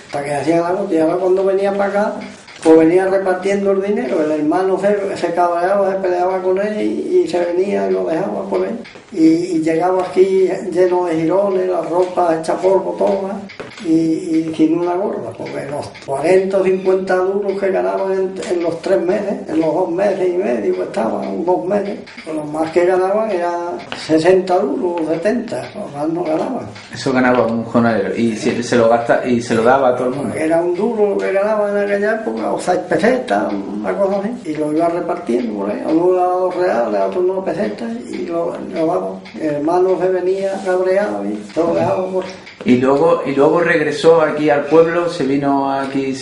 hasta que hacían algo. Y ahora cuando venía para acá, pues venía repartiendo el dinero. El hermano se cabreaba, se peleaba con él y se venía y lo dejaba por él. Y llegaba aquí lleno de jirones, la ropa hecha polvo toda, y sin una gorda, porque los 40 o 50 duros que ganaban en los 3 meses, en los 2 meses y medio que estaban, 2 meses, pues los más que ganaban eran 60 duros o 70, los más no ganaban. Eso ganaba un jornalero y se lo gasta y se lo daba a todo el mundo. Era un duro lo que ganaban en aquella época, o 6 pesetas, una cosa así, y lo iba repartiendo por ahí. A uno le daba 2 reales, a otro 9 pesetas, y lo daba. El hermano se venía cabreado y todo dejaba por... Y luego regresó aquí al pueblo, se vino aquí,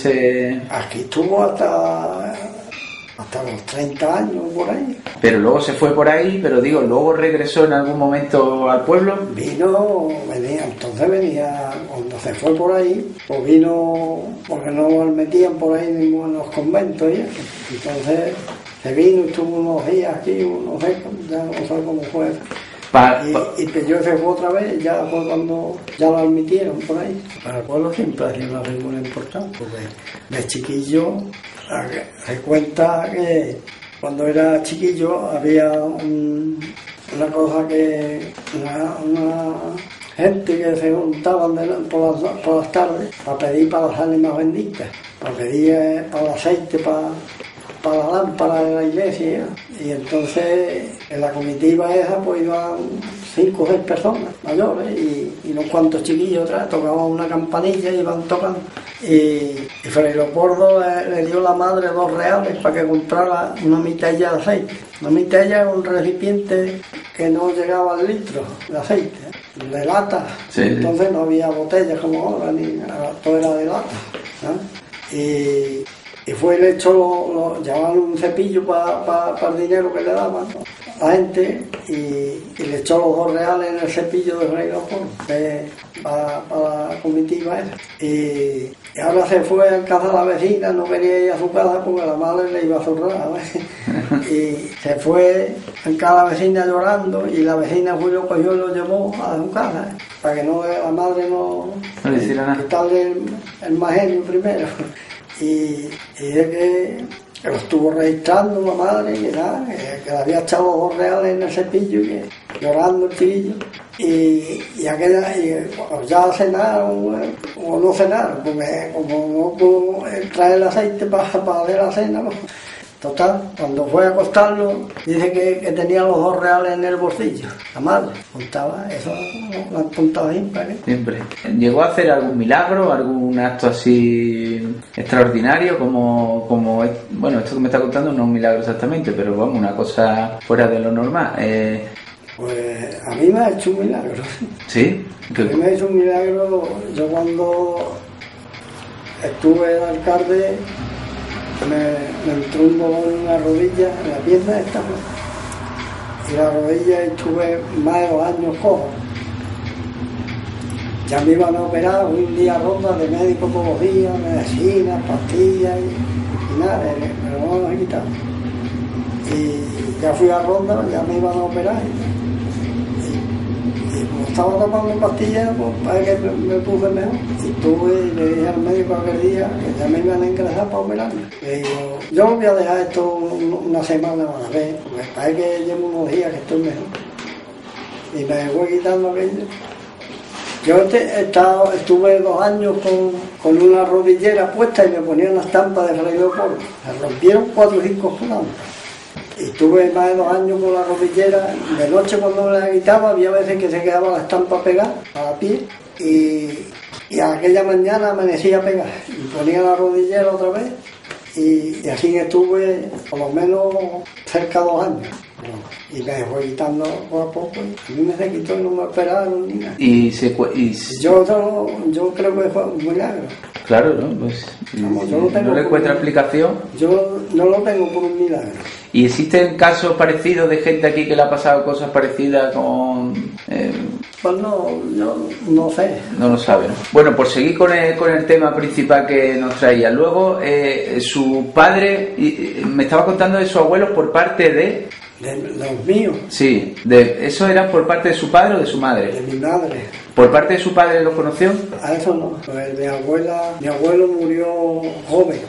Aquí estuvo hasta los 30 años por ahí. Pero luego se fue por ahí, pero digo, luego regresó en algún momento al pueblo. Entonces venía, cuando se fue por ahí, pues vino, porque no lo metían por ahí mismo en los conventos y eso. Entonces se vino y estuvo unos días aquí, no sé cómo fue. Y Pelló se fue otra vez, ya fue cuando ya lo admitieron por ahí. Para el pueblo siempre ha sido una figura importante, porque de chiquillo se cuenta que cuando era chiquillo había una cosa que una gente que se juntaban por las tardes para pedir para las ánimas benditas, para pedir para el aceite, para la lámpara de la iglesia. Y entonces en la comitiva esa pues iban 5 o 6 personas mayores y unos cuantos chiquillos atrás, tocaban una campanilla y iban tocando. Y Fray Leopoldo le dio a la madre 2 reales para que comprara una mitella de aceite. Una mitella era un recipiente que no llegaba al litro de aceite, de lata. Sí, entonces no había botellas como ahora, ni nada, todo era de lata, ¿no? Y fue y le echó, llevaban un cepillo para el dinero que le daban, ¿no?, a la gente, y le echó los 2 reales en el cepillo de Fray Leopoldo para la comitiva esa. Y ahora se fue a casa de la vecina, no quería ir a su casa porque la madre le iba a zurrar, ¿no? Y se fue a casa de la vecina llorando, y la vecina fue, lo cogió y lo llevó a su casa, para que la madre no le hiciera nada. Quitarle el más genio primero. Y de que lo estuvo registrando la madre, que le había echado 2 reales en el cepillo, y que llorando el chiquillo. Y ya cenaron o no cenaron, porque como no pudo traer el aceite para hacer la cena, ¿no?, Total, cuando fue a acostarlo, dice que tenía los 2 reales en el bolsillo. La madre contaba, eso lo han contado siempre. Siempre. ¿Llegó a hacer algún milagro, algún acto así extraordinario? Como bueno, esto que me está contando no es un milagro exactamente, pero vamos, una cosa fuera de lo normal. Pues a mí me ha hecho un milagro. ¿Sí? A mí me ha hecho un milagro. Yo cuando estuve de alcalde, me entró un dolor en la rodilla, en la pierna esta, y la rodilla, estuve más de 2 años cojo. Ya me iban a operar, un día ronda de médico todos los días, medicinas, pastillas y nada, me lo van a quitar. Y ya fui a ronda, ya me iban a operar. Y como estaba tomando pastillas, pues parece que me puse mejor. Y le dije al médico aquel día que ya me iban a ingresar para operarme. Le digo, yo voy a dejar esto una semana más, porque parece que llevo unos días que estoy mejor. Y me voy quitando aquello. Yo estuve 2 años con una rodillera puesta y me ponían las estampas de Fray Leopoldo. Se rompieron 4 o 5 planos. Y estuve más de 2 años con la rodillera. De noche cuando me la quitaba había veces que se quedaba la estampa pegada a la piel y aquella mañana amanecía pegada. Y ponía la rodillera otra vez y así estuve por lo menos cerca de 2 años. Y me fue quitando poco a poco. A mí me se quitó y no me operaron ni nada. Yo creo que fue un milagro. Claro, ¿no? Pues, ¿no le encuentra explicación? Yo no lo tengo por un milagro. ¿Y existen casos parecidos de gente aquí que le ha pasado cosas parecidas con...? Pues no, yo no sé. No lo sabe, ¿no? Bueno, por seguir con el tema principal que nos traía. Luego, su padre, me estaba contando de sus abuelos por parte de... ¿De los míos? Sí. ¿Eso era por parte de su padre o de su madre? De mi madre. ¿Por parte de su padre lo conoció? A eso no. Pues mi abuelo murió joven.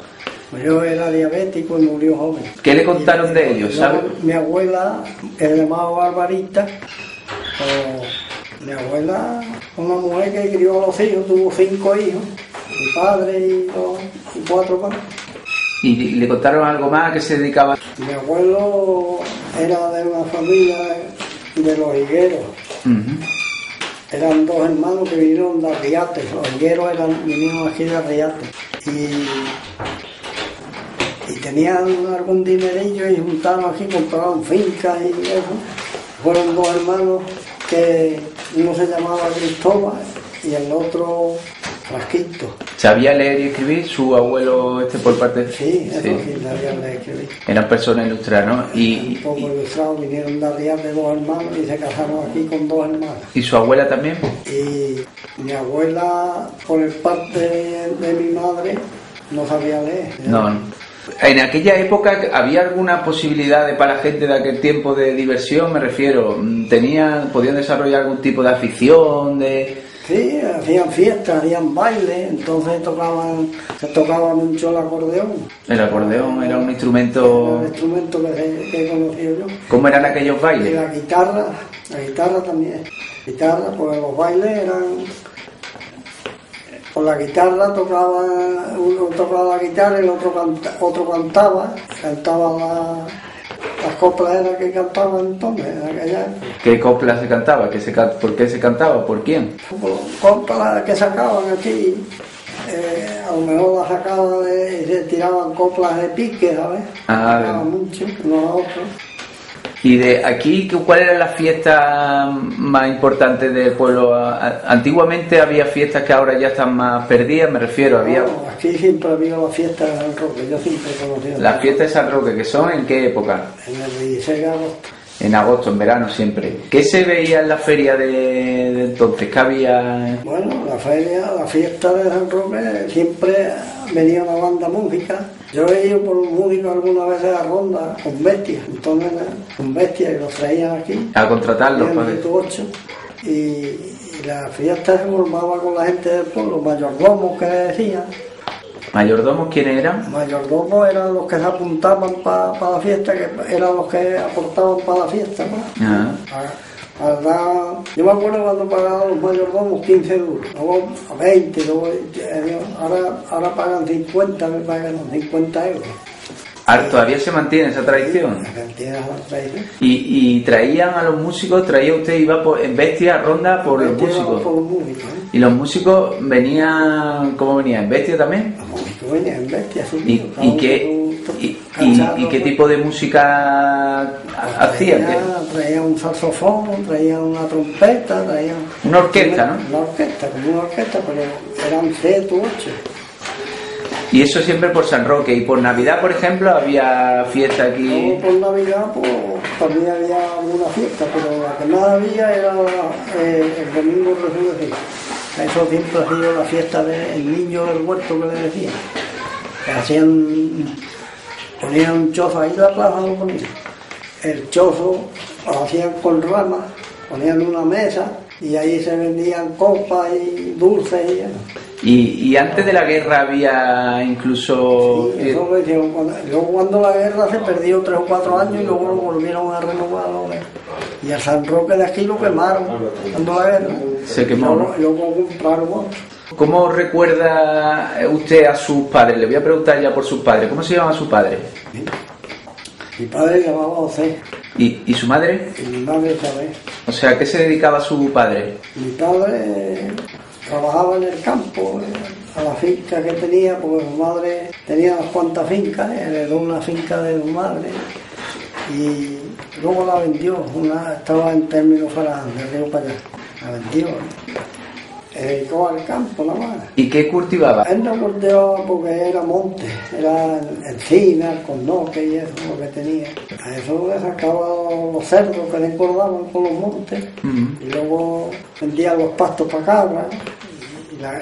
Yo era diabético y murió joven. ¿Qué le contaron de ellos, sabe? Mi abuela, el llamado Barbarita, mi abuela, una mujer que crió a los hijos, tuvo 5 hijos, mi padre y 4 más. ¿Y le contaron algo más? ¿A qué se dedicaba? Mi abuelo era de una familia de los higueros. Eran 2 hermanos que vinieron de Arriate. Los higueros vinieron aquí de Arriate. Y tenían algún dinerillo y juntaron aquí, compraron fincas y eso. Fueron 2 hermanos que uno se llamaba Cristóbal y el otro Frasquito. ¿Sabía leer y escribir su abuelo por parte de...? Sí, eso sí, sabía leer y escribir. Eran personas ilustradas, ¿no? Un poco ilustrados, vinieron de Arriate 2 hermanos y se casaron aquí con 2 hermanas. ¿Y su abuela también? Y mi abuela, por el parte de mi madre, no sabía leer. No. En aquella época, ¿había alguna posibilidad para la gente de aquel tiempo de diversión? Me refiero, ¿podían desarrollar algún tipo de afición? Sí, hacían fiestas, hacían bailes, entonces se tocaba mucho el acordeón. El acordeón era un instrumento... Era el instrumento que conocía yo. ¿Cómo eran aquellos bailes? Y la guitarra también. Pues los bailes eran... Con la guitarra uno tocaba la guitarra y el otro cantaba las coplas eran que cantaban entonces, en aquella época. ¿Qué coplas se cantaba? ¿Por qué se cantaba? ¿Por quién? Coplas que sacaban aquí, a lo mejor las sacaban y se tiraban coplas de pique, ¿sabes? Sacaban mucho, unos a otros. ¿Y de aquí cuáles eran las fiestas más importantes del pueblo? Antiguamente había fiestas que ahora ya están más perdidas, me refiero, había... No, aquí siempre había las fiestas de San Roque, yo siempre he conocido. ¿Las fiestas de San Roque, que son en qué época? En el 16 de agosto. En agosto, en verano siempre. ¿Qué se veía en la feria de entonces? ¿Qué había? Bueno, la fiesta de San Roque siempre venía una banda música. Yo he ido por música algunas veces a Ronda con bestias, entonces con bestias y los traían aquí. A contratarlos, pues. Y la fiesta se formaba con la gente del pueblo, mayordomos que decían. ¿Mayordomos quiénes eran? Mayordomos eran los que se apuntaban para la fiesta, que eran los que aportaban para la fiesta, ¿no? Yo me acuerdo cuando pagaban los mayordomos 15 duros, luego a 20, luego, ahora pagan 50, me pagan 50 euros. Todavía se mantiene esa tradición. Se mantiene esa tradición. Y traían a los músicos, traía usted, iba en bestia, ronda por los músicos. Por los músicos, ¿eh? Y los músicos venían, ¿cómo venían? ¿En bestia también? Los músicos venían en bestia, ¿Y qué tipo de música hacían? Traían un saxofón, traían una trompeta, traían... Una orquesta, ¿no? Una orquesta, como una orquesta, pero eran 7 u 8. Y eso siempre por San Roque. Y por Navidad, por ejemplo, había fiesta aquí. No, por Navidad, pues también había alguna fiesta, pero la que más había era el domingo resurrección. Eso siempre ha sido la fiesta del niño del huerto que le decían. Que ponían un chozo ahí en la plaza, lo ponían. El chozo lo hacían con ramas, ponían una mesa y ahí se vendían copas y dulces y eso. Y antes de la guerra había incluso... Sí, eso lo hicieron. Luego cuando la guerra se perdió 3 o 4 años y luego lo volvieron a renovar. Y a San Roque de aquí lo quemaron cuando la guerra. Se quemó. Y luego compraron otro. ¿Cómo recuerda usted a sus padres? Le voy a preguntar ya por sus padres. ¿Cómo se llama su padre? Mi padre llamaba José. ¿Y su madre? Y mi madre Isabel. O sea, ¿a qué se dedicaba su padre? Mi padre trabajaba en el campo, a la finca que tenía, porque su madre tenía unas cuantas fincas, heredó una finca de su madre y luego la vendió, estaba en términos Faraján, de Río para allá, la vendió. Se dedicó al campo nada más. ¿Y qué cultivaba? Él no cultivaba porque era monte, era encina, cornoque y eso lo que tenía. A eso le sacaba los cerdos que le engordaban con los montes y luego vendía los pastos para cabras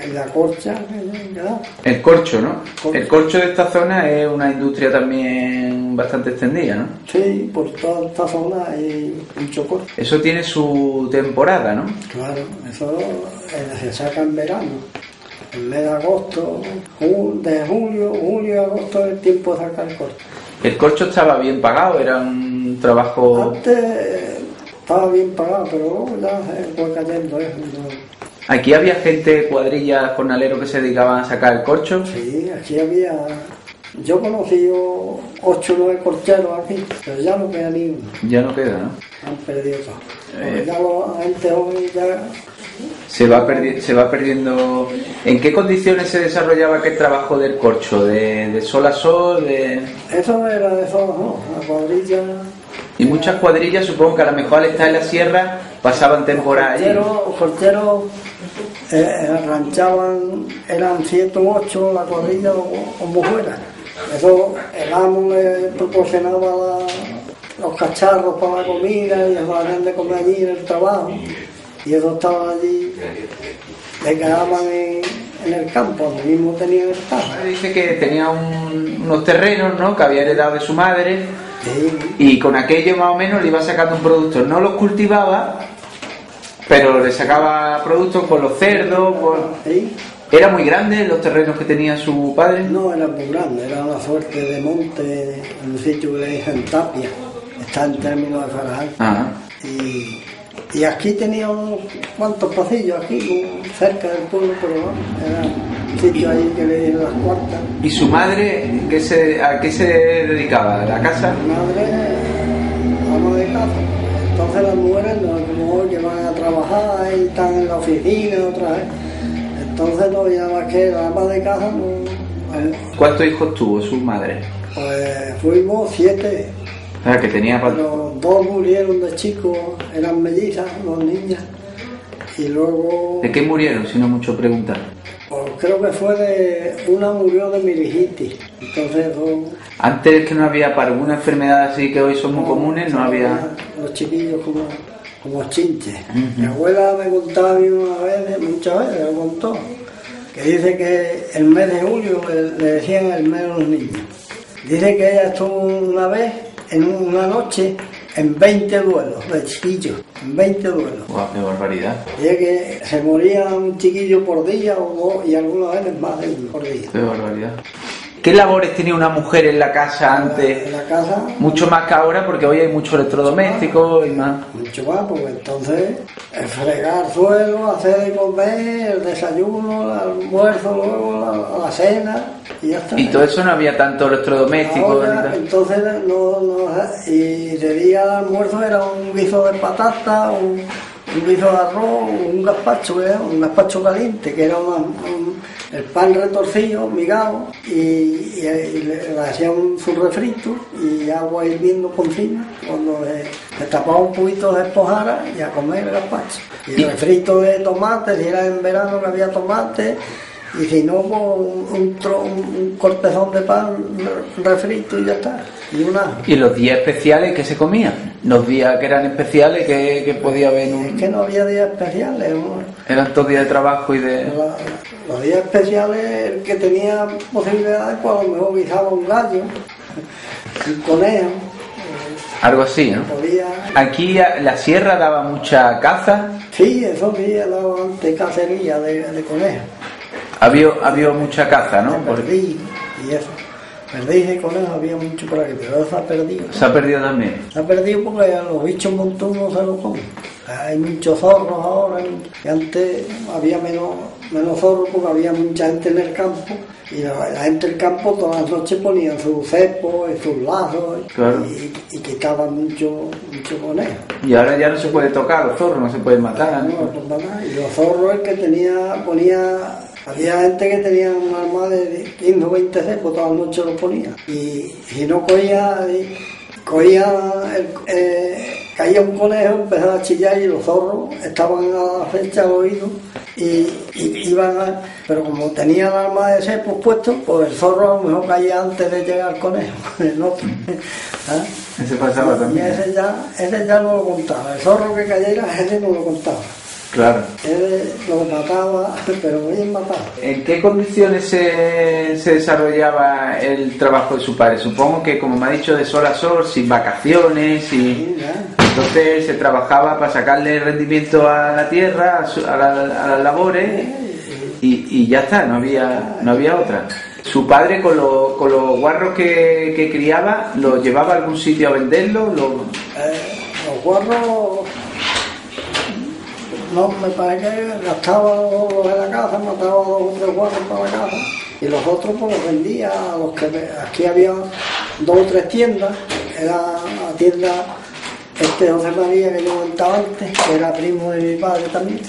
y la corcha que daba. El corcho, ¿no? El corcho de esta zona es una industria también bastante extendida, ¿no? Sí, por toda esta zona hay mucho corcho. Eso tiene su temporada, ¿no? Claro, eso se saca en verano. En mes de agosto, de julio y agosto es el tiempo de sacar el corcho. El corcho estaba bien pagado, era un trabajo... Antes estaba bien pagado, pero luego ya se fue cayendo eso. ¿Aquí había gente, cuadrillas, jornaleros que se dedicaban a sacar el corcho? Sí, aquí había... Yo conocí 8 o 9 corcheros aquí, pero ya no queda ni uno. Ya no queda, ¿no? Han perdido todo. Ya la gente joven ya... Se va perdiendo... ¿En qué condiciones se desarrollaba aquel trabajo del corcho? ¿De sol a sol? Eso era de sol, ¿no? La cuadrilla... Y muchas cuadrillas, supongo que a lo mejor al estar en la sierra pasaban temporada allí. Los corcheros ranchaban, eran 7 u 8 la cuadrilla como fuera. Eso el amo le proporcionaba los cacharros para la comida y los habían de comer allí en el trabajo. Y ellos estaban allí, le quedaban en el campo, donde mismo tenían el campo. Dice que tenía unos terrenos, ¿no?, que había heredado de su madre. Sí. Y con aquello más o menos le iba sacando un producto. No los cultivaba, pero le sacaba productos con los cerdos. ¿Sí? ¿Era muy grande los terrenos que tenía su padre? No, era muy grande, era una suerte de monte en un sitio que le dicen Tapia, está en términos de Faraján. Ajá. Y aquí tenía unos cuantos pasillos, aquí cerca del pueblo, pero bueno, era un sitio ahí que le dicen las cuartas. ¿Y su madre a qué se dedicaba? ¿A la casa? Mi madre, ama de casa. Entonces las mujeres no que van a trabajar y están en la oficina otra vez. Entonces no había más que la ama de casa. ¿Cuántos hijos tuvo su madre? Pues fuimos 7. O sea, que tenía... Pero 2 murieron de chicos, eran mellizas, 2 niñas. Y luego... ¿De qué murieron, si no mucho preguntar? Pues creo que fue una murió de meningitis. Entonces antes que no había para alguna enfermedad así que hoy son muy comunes, no había... Los chiquillos como chinches. Mi abuela me contaba muchas veces me contó, que dice que el mes de julio le decían el mes de los niños. Dice que ella estuvo una vez, en una noche, en 20 duelos de chiquillos, en 20 duelos. ¡Guau, qué barbaridad! Dice que se moría un chiquillo por día o 2 y algunas veces más de uno por día. ¡Qué barbaridad! ¿Qué labores tenía una mujer en la casa antes? En la casa. Mucho más que ahora, porque hoy hay muchos electrodomésticos y más. Mucho más, porque entonces fregar suelo, hacer de comer, el desayuno, el almuerzo, luego la cena y ya está. Y todo eso no había tanto electrodomésticos. Ahora, entonces y de día el almuerzo era un guiso de patata, un guiso de arroz, un gazpacho caliente, que era el pan retorcido, migado, y le hacían su refrito y agua hirviendo por encima. Cuando le tapaba un poquito de espojara y a comer el gazpacho. Y refrito de tomate, si era en verano que había tomate, y si no, pues un cortezón de pan refrito y ya está. ¿Y los días especiales qué se comían? Los días que eran especiales, que podía haber en un... Es que no había días especiales. Eran todos días de trabajo y de... Los días especiales, el que tenía posibilidades, pues a lo mejor guisaba un gallo, un conejo. Algo así, ¿no? Podía... Aquí la sierra daba mucha caza. Sí, eso sí, daba antes cacería de conejos. Había mucha caza, ¿no? Perdiz y eso. Perdiz y conejos había mucho por aquí, pero se ha perdido. Se ha perdido también. Se ha perdido porque a los bichos montunos se lo comen. Hay muchos zorros ahora, y antes había menos zorros porque había mucha gente en el campo, y la gente del campo todas las noches ponían sus cepos y sus lazos, claro. y quitaban mucho conejo. Y ahora ya no se puede tocar los zorros, no se pueden matar. No, y los zorros, el que ponía... Había gente que tenía un arma de 15 o 20 cepos, todas las noches lo ponía. Y si no caía un conejo, empezaba a chillar y los zorros estaban a la fecha al oído y iban pero como tenía el arma de cepos puesto, pues el zorro a lo mejor caía antes de llegar al conejo, el otro. ¿Ah? Ese pasaba también. Y ese ya no lo contaba, el zorro que cayera, ese no lo contaba. Claro. Él lo mataba, pero bien matado. ¿En qué condiciones se desarrollaba el trabajo de su padre? Supongo que, como me ha dicho, de sol a sol, sin vacaciones, y sí, entonces se trabajaba para sacarle rendimiento a la tierra, a las labores, y ya está, no había otra. ¿Su padre con los guarros que criaba, los llevaba a algún sitio a venderlos? Los guarros... No, me parece que gastaba los de la casa, mataba 2 o 3 guarros para la casa, y los otros pues los vendía a los que... Aquí había 2 o 3 tiendas, era la tienda José María que yo contaba antes, que era primo de mi padre también.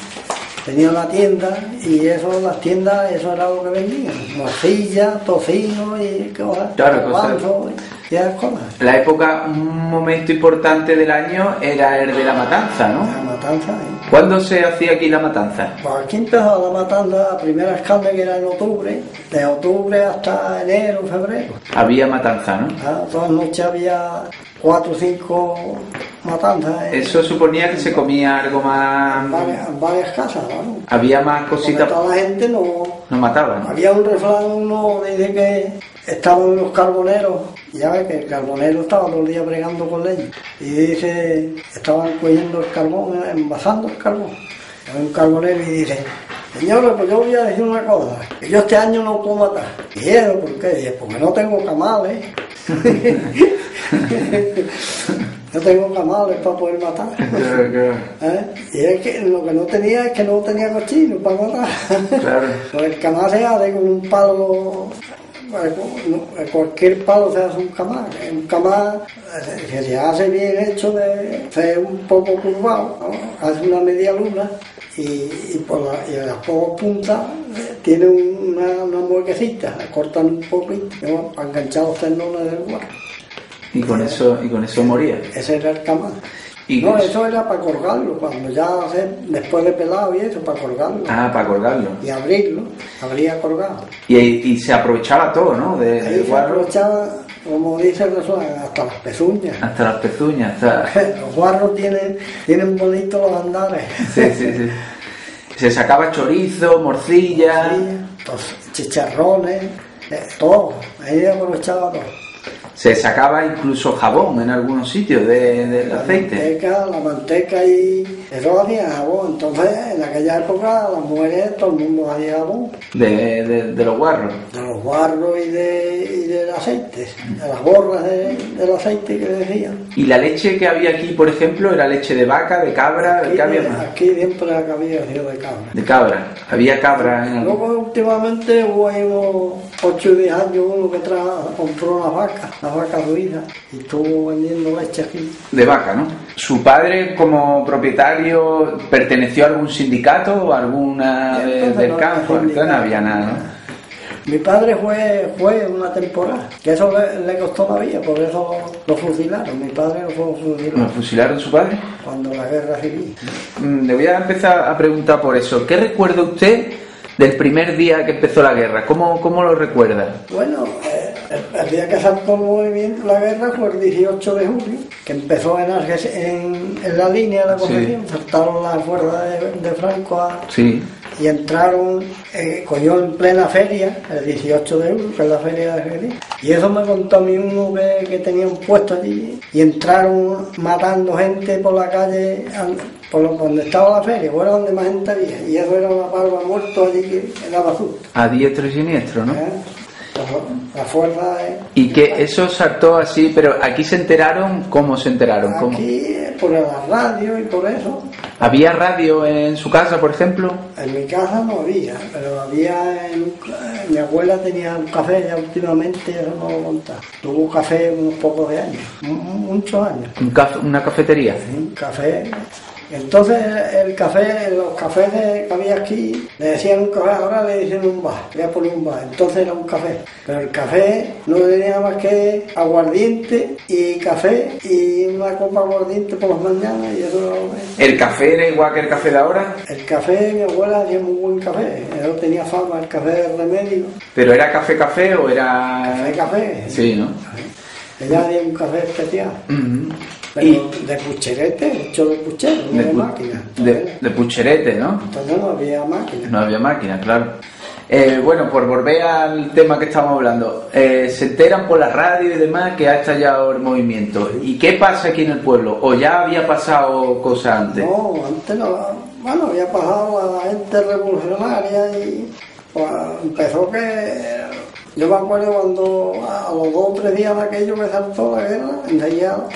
Tenía una tienda y las tiendas, eso era lo que vendían, morcilla, tocino y cosas, garbanzos y esas cosas. La época, un momento importante del año era el de la matanza, ¿no? La matanza, ¿eh? ¿Cuándo se hacía aquí la matanza? Pues aquí empezó la matanza, la primera escalda que era en octubre, de octubre hasta enero, febrero. Había matanza, ¿no? Todas las noches había 4 o 5 matanzas. Eso suponía que se comía algo más... En varias casas, ¿no? Había más cositas... Porque toda la gente no mataban. Había un refrán, uno dice que estaban los carboneros, y ya ves que el carbonero estaba todo el día bregando con leña, y dice, estaban cogiendo el carbón, envasando el carbón. Hay un carbonero y dice, señores, pues yo voy a decir una cosa, que yo este año no puedo matar. ¿Y eso por qué? Dice, porque no tengo camales. No tengo camales para poder matar. Y es que lo que no tenía es que no tenía cochino para matar. Claro. Pues el camal se hace con un palo, cualquier palo se hace un camal. Un camal que se hace bien hecho, se es un poco curvado, ¿no? Hace una media luna y a las pocas puntas tiene una muequecita, cortan un poquito, ¿no? Para enganchar los tendones del guarro. Y con eso moría. Ese era el camal. No, eso era para colgarlo, cuando ya después de pelado y eso, para colgarlo. Ah, para colgarlo. Y abrirlo, habría colgado. Y se aprovechaba todo, ¿no? Ahí se aprovechaba, como dice el refrán, hasta las pezuñas. Hasta las pezuñas. Los guarros tienen bonitos los andares. Sí. Se sacaba chorizo, morcilla... Chicharrones, todo. Ahí aprovechaba todo. Se sacaba incluso jabón en algunos sitios del aceite. La manteca y Eso hacía jabón. Entonces, en aquella época, las mujeres, todo el mundo hacía jabón. De los guarros. De los guarros y del aceite, de las borras del aceite que decían. ¿Y la leche que había aquí, por ejemplo, era leche de vaca, de cabra? Aquí, ¿Qué había más? Aquí siempre había sido de cabra. De cabra. Había cabra en Luego, últimamente, hubo ahí unos 8 o 10 años uno que compró una vaca ruida, y estuvo vendiendo leche aquí. De vaca, ¿no? ¿Su padre, como propietario, perteneció a algún sindicato o alguna del campo? Entonces no había nada, ¿no? Mi padre fue una temporada, que eso le costó la vida, por eso lo fusilaron. Mi padre lo fue fusilado. ¿Lo fusilaron su padre? Cuando la guerra civil. Le voy a empezar a preguntar por eso. ¿Qué recuerda usted del primer día que empezó la guerra? ¿Cómo lo recuerda? Bueno, el día que saltó el movimiento, la guerra, fue el 18 de julio, que empezó en la línea de la Concepción. Sí. Saltaron las fuerzas de Franco Sí. Y entraron, cogió en plena feria, el 18 de julio, que es la feria de Jerez. Y eso me contó a mí uno que tenía un puesto allí. Y entraron matando gente por la calle, por donde estaba la feria, fuera donde más gente había. Y eso era una palma muerto allí que era basura. A diestro y siniestro, ¿no? La fuerza de... Y que eso saltó así, pero aquí se enteraron, ¿cómo se enteraron? Aquí, por la radio y por eso. ¿Había radio en su casa, por ejemplo? En mi casa no había, pero había mi abuela tenía un café ya últimamente, eso no lo contaba. Tuvo café unos pocos de años, muchos años. ¿Una cafetería? Sí, un café. Entonces los cafés que había aquí, le decían un café, ahora le dicen un bar, le poner un bar, entonces era un café. Pero el café no tenía más que aguardiente y café y una copa de aguardiente por las mañanas y eso era... ¿El café era igual que el café de ahora? El café, mi abuela hacía muy buen café, él tenía fama, el café de remedio. ¿Pero era café o era...? Café. Sí, ¿no? Ella hacía un café especial. Pero de pucherete, hecho de puchero, no de máquina. De pucherete, ¿no? Entonces no había máquina. No había máquina, claro. Bueno, por volver al tema que estamos hablando, se enteran por la radio y demás que ha estallado el movimiento. ¿Y qué pasa aquí en el pueblo? ¿O ya había pasado cosas antes? No, antes no. Bueno, había pasado la gente revolucionaria y pues, empezó que... Yo me acuerdo cuando a los 2 o 3 días de aquello que saltó la guerra, enseguida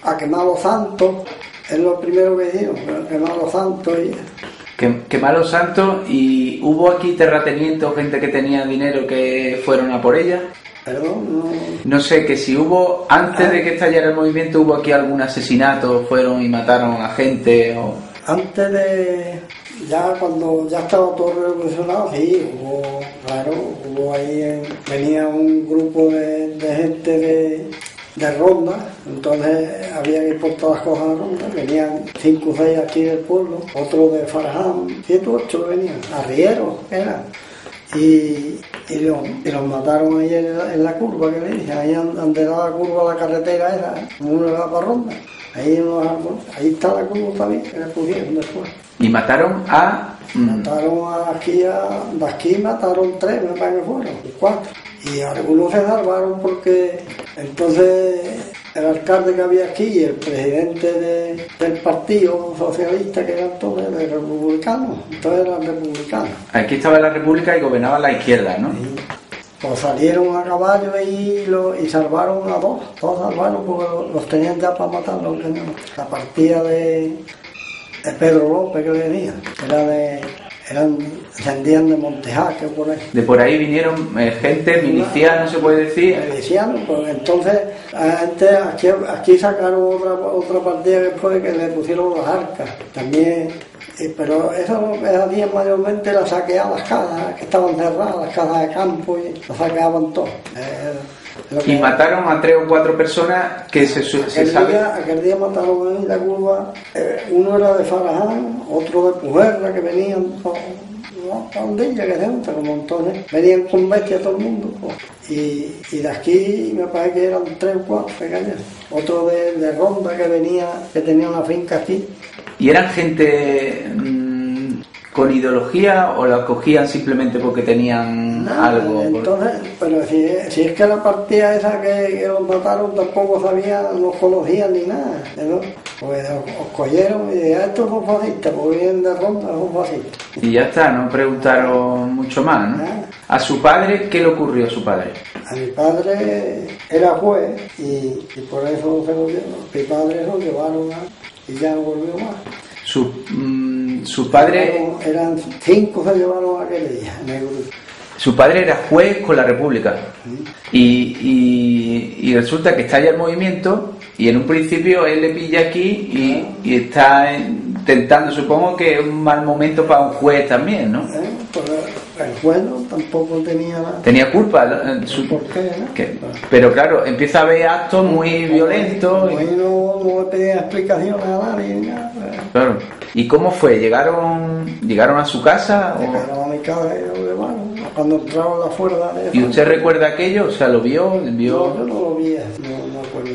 a quemar los santos, es lo primero que hicieron, quemar los santos y... Quemar los santos. ¿Y hubo aquí terratenientes o gente que tenía dinero que fueron a por ella? Perdón, no... No sé, que si hubo, antes de que estallara el movimiento, hubo aquí algún asesinato, fueron y mataron a gente o... Antes de... Ya cuando ya estaba todo revolucionado, sí, hubo ahí, venía un grupo de gente de ronda, entonces había que ir por todas las cosas de ronda, venían 5 o 6 aquí del pueblo, otro de Faraján, 7 o 8 venían, arrieros eran, y los mataron ahí en la curva que le dije, ahí donde daba la curva la carretera esa, uno le daba para ronda. Ahí está la curva también, que la pusieron después. ¿Y mataron a...? Mataron de aquí mataron 3, me parece que fueron, 4. Y algunos se salvaron porque entonces el alcalde que había aquí y el presidente del partido socialista, que eran todos de republicanos, entonces eran republicanos. Aquí estaba la república y gobernaba la izquierda, ¿no? Sí. Pues salieron a caballo y salvaron a 2. Todos salvaron porque los tenían ya para matarlos. La partida de Pedro López que venía, descendían de Montejaque por ahí. De por ahí vinieron gente miliciana, se puede decir. Milicianos, pues entonces aquí sacaron otra partida después que le pusieron las arcas. También, pero eso hacían mayormente la saqueaban las casas que estaban cerradas, las casas de campo y las saqueaban todas. Y mataron a 3 o 4 personas que se sabe. Aquel día mataron en la curva, uno era de Faraján, otro de Pujerra, que venían pandillas que se juntan con montones, venían con bestia todo el mundo, pues. Y de aquí me parece que eran 3 o 4 pequeños, otro de Ronda que venía, que tenía una finca aquí. ¿Y eran gente con ideología o las cogían simplemente porque tenían algo? Entonces, pero si es que la partida esa que los mataron tampoco sabían, no conocían ni nada, ¿no? Pues os cogieron y dijeron, estos son fascistas, porque vienen de Ronda, son fascistas. Y ya está, no preguntaron mucho más, ¿no? ¿A su padre qué le ocurrió a su padre? A mi padre era juez y por eso se volvió. Mi padre lo llevaron y ya no volvió más. Su padre... Eran 5 se llevaron aquel día en el grupo. Su padre era juez con la República. Y resulta que estalla el movimiento y en un principio él le pilla aquí y está intentando, supongo que es un mal momento para un juez también, ¿no? Pues el juez tampoco tenía nada. Tenía culpa. ¿Por qué? Pero claro, empieza a haber actos muy violentos. No le pedían explicaciones a nadie ni nada. Claro. ¿Y cómo fue? ¿Llegaron a su casa? Llegaron a mi casa y lo llevaron. Cuando entraron la fuerza de... ¿Y usted recuerda aquello? O sea, ¿lo vio? No, yo no lo vi, no acuerdo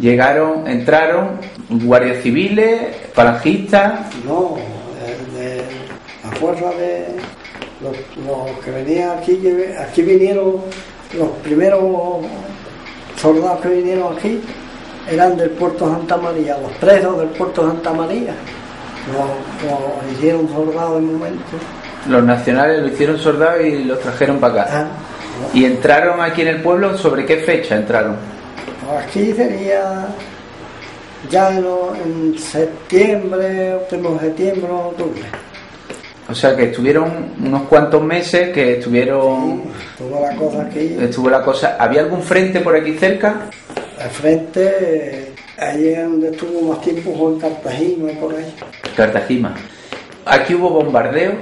yo. Entraron guardias civiles, falangistas... No, de la fuerza de los que venían aquí vinieron, los primeros soldados que vinieron aquí eran del puerto de Santa María, los presos del puerto de Santa María. Los hicieron soldados en momento. Los nacionales lo hicieron soldados y los trajeron para acá. ¿Y entraron aquí en el pueblo? ¿Sobre qué fecha entraron? Aquí sería ya en septiembre, último de septiembre o octubre. O sea que estuvieron unos cuantos meses que estuvieron... Sí, estuvo la cosa aquí. Estuvo la cosa... ¿Había algún frente por aquí cerca? El frente, allí donde estuvo más tiempo fue en Cartagena y por ahí. Cartagena. ¿Aquí hubo bombardeos?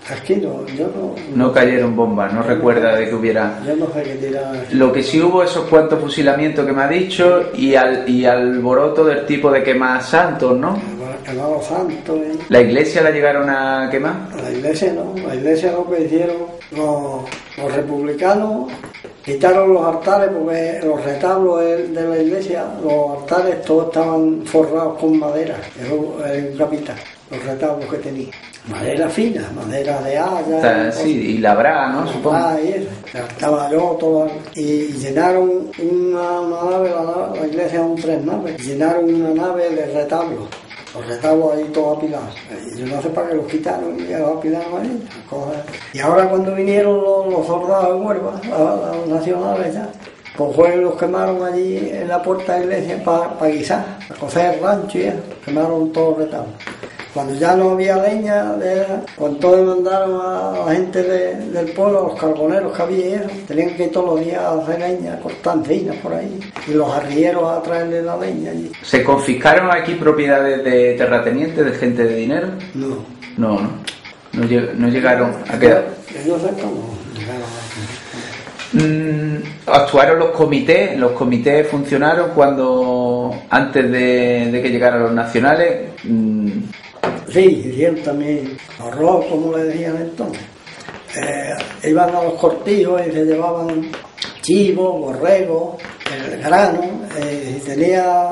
Aquí no, yo no... No cayeron bombas, no recuerda de que hubiera... Yo no sé qué tiraban. Lo que sí hubo esos cuantos fusilamientos que me ha dicho y alboroto del tipo de quemar santos, ¿no? Quemar los santos. ¿La iglesia la llegaron a quemar? La iglesia no, la iglesia lo que hicieron los republicanos, quitaron los altares porque los retablos de la iglesia, los altares todos estaban forrados con madera, eso era un capital, los retablos que tenía. Madera fina, madera de haya. Sí, y labrada, ¿no? Supongo. Y eso. Estaba yo todo, y llenaron una nave, la iglesia son 3 naves, llenaron una nave de retablos. Los retablos ahí todos apilados. Y yo no sé para qué los quitaron y los apilaron ahí. Y ahora cuando vinieron los soldados de Huelva, los nacionales ya, pues fue los quemaron allí en la puerta de la iglesia para guisar, para cocer el rancho y eso. Quemaron todos los retablos. Cuando ya no había leña, pues entonces mandaron a la gente del pueblo, a los carboneros que había y eso, tenían que ir todos los días a hacer leña, cortar encinas por ahí, y los arrieros a traerle la leña allí. ¿Se confiscaron aquí propiedades de terratenientes, de gente de dinero? No. No llegaron a quedar. Yo sé cómo llegaron a... ¿Actuaron los comités funcionaron antes de que llegaran los nacionales? Sí, hicieron también horror, como le decían entonces. Iban a los cortijos y se llevaban chivos, borregos, el grano, y tenía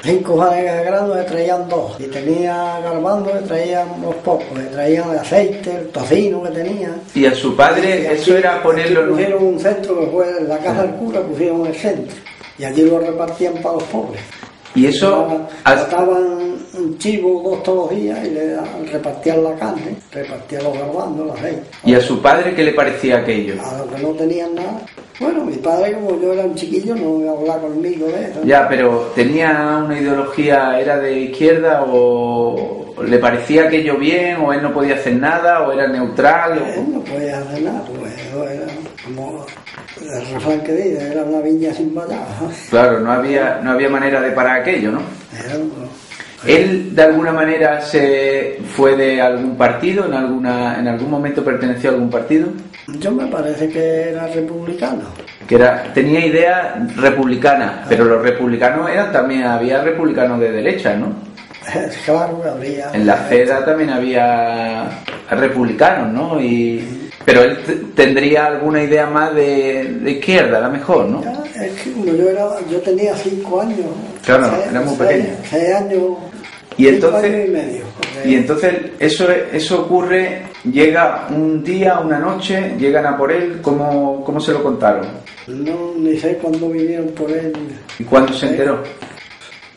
5 fanegas de grano, le traían 2, y tenía garbanzo, le traían unos pocos, le traían el aceite, el tocino que tenía. ¿Y a su padre eso era ponerlo en pusieron un centro que fue en la casa del cura, pusieron el centro, y allí lo repartían para los pobres. Y eso... Mataban un chivo 2 todos los días y le repartían la carne, repartían los garbanzos, el aceite. ¿Y a su padre qué le parecía aquello? A los que no tenían nada. Bueno, mi padre, como yo era un chiquillo, no iba a hablar conmigo de eso. Ya, pero ¿tenía una ideología, era de izquierda o le parecía aquello bien o él no podía hacer nada o era neutral? Él no podía hacer nada, pues eso era como el refrán que dice, era una viña sin batalla. Claro, no había manera de parar aquello, ¿no? ¿Él de alguna manera se fue de algún partido? ¿En algún momento perteneció a algún partido? Yo me parece que era republicano. Tenía ideas republicanas, pero los republicanos había republicanos de derecha, ¿no? Claro que habría. En la CEDA también había republicanos, ¿no? Pero él tendría alguna idea más de izquierda, a lo mejor, ¿no? Es que yo tenía 5 años. Claro, era muy pequeño. 6 años, Y 5 entonces, años y medio. y entonces eso ocurre, llega un día, una noche, llegan a por él, ¿cómo se lo contaron? No, ni sé cuándo vinieron por él. ¿Y cuándo se enteró?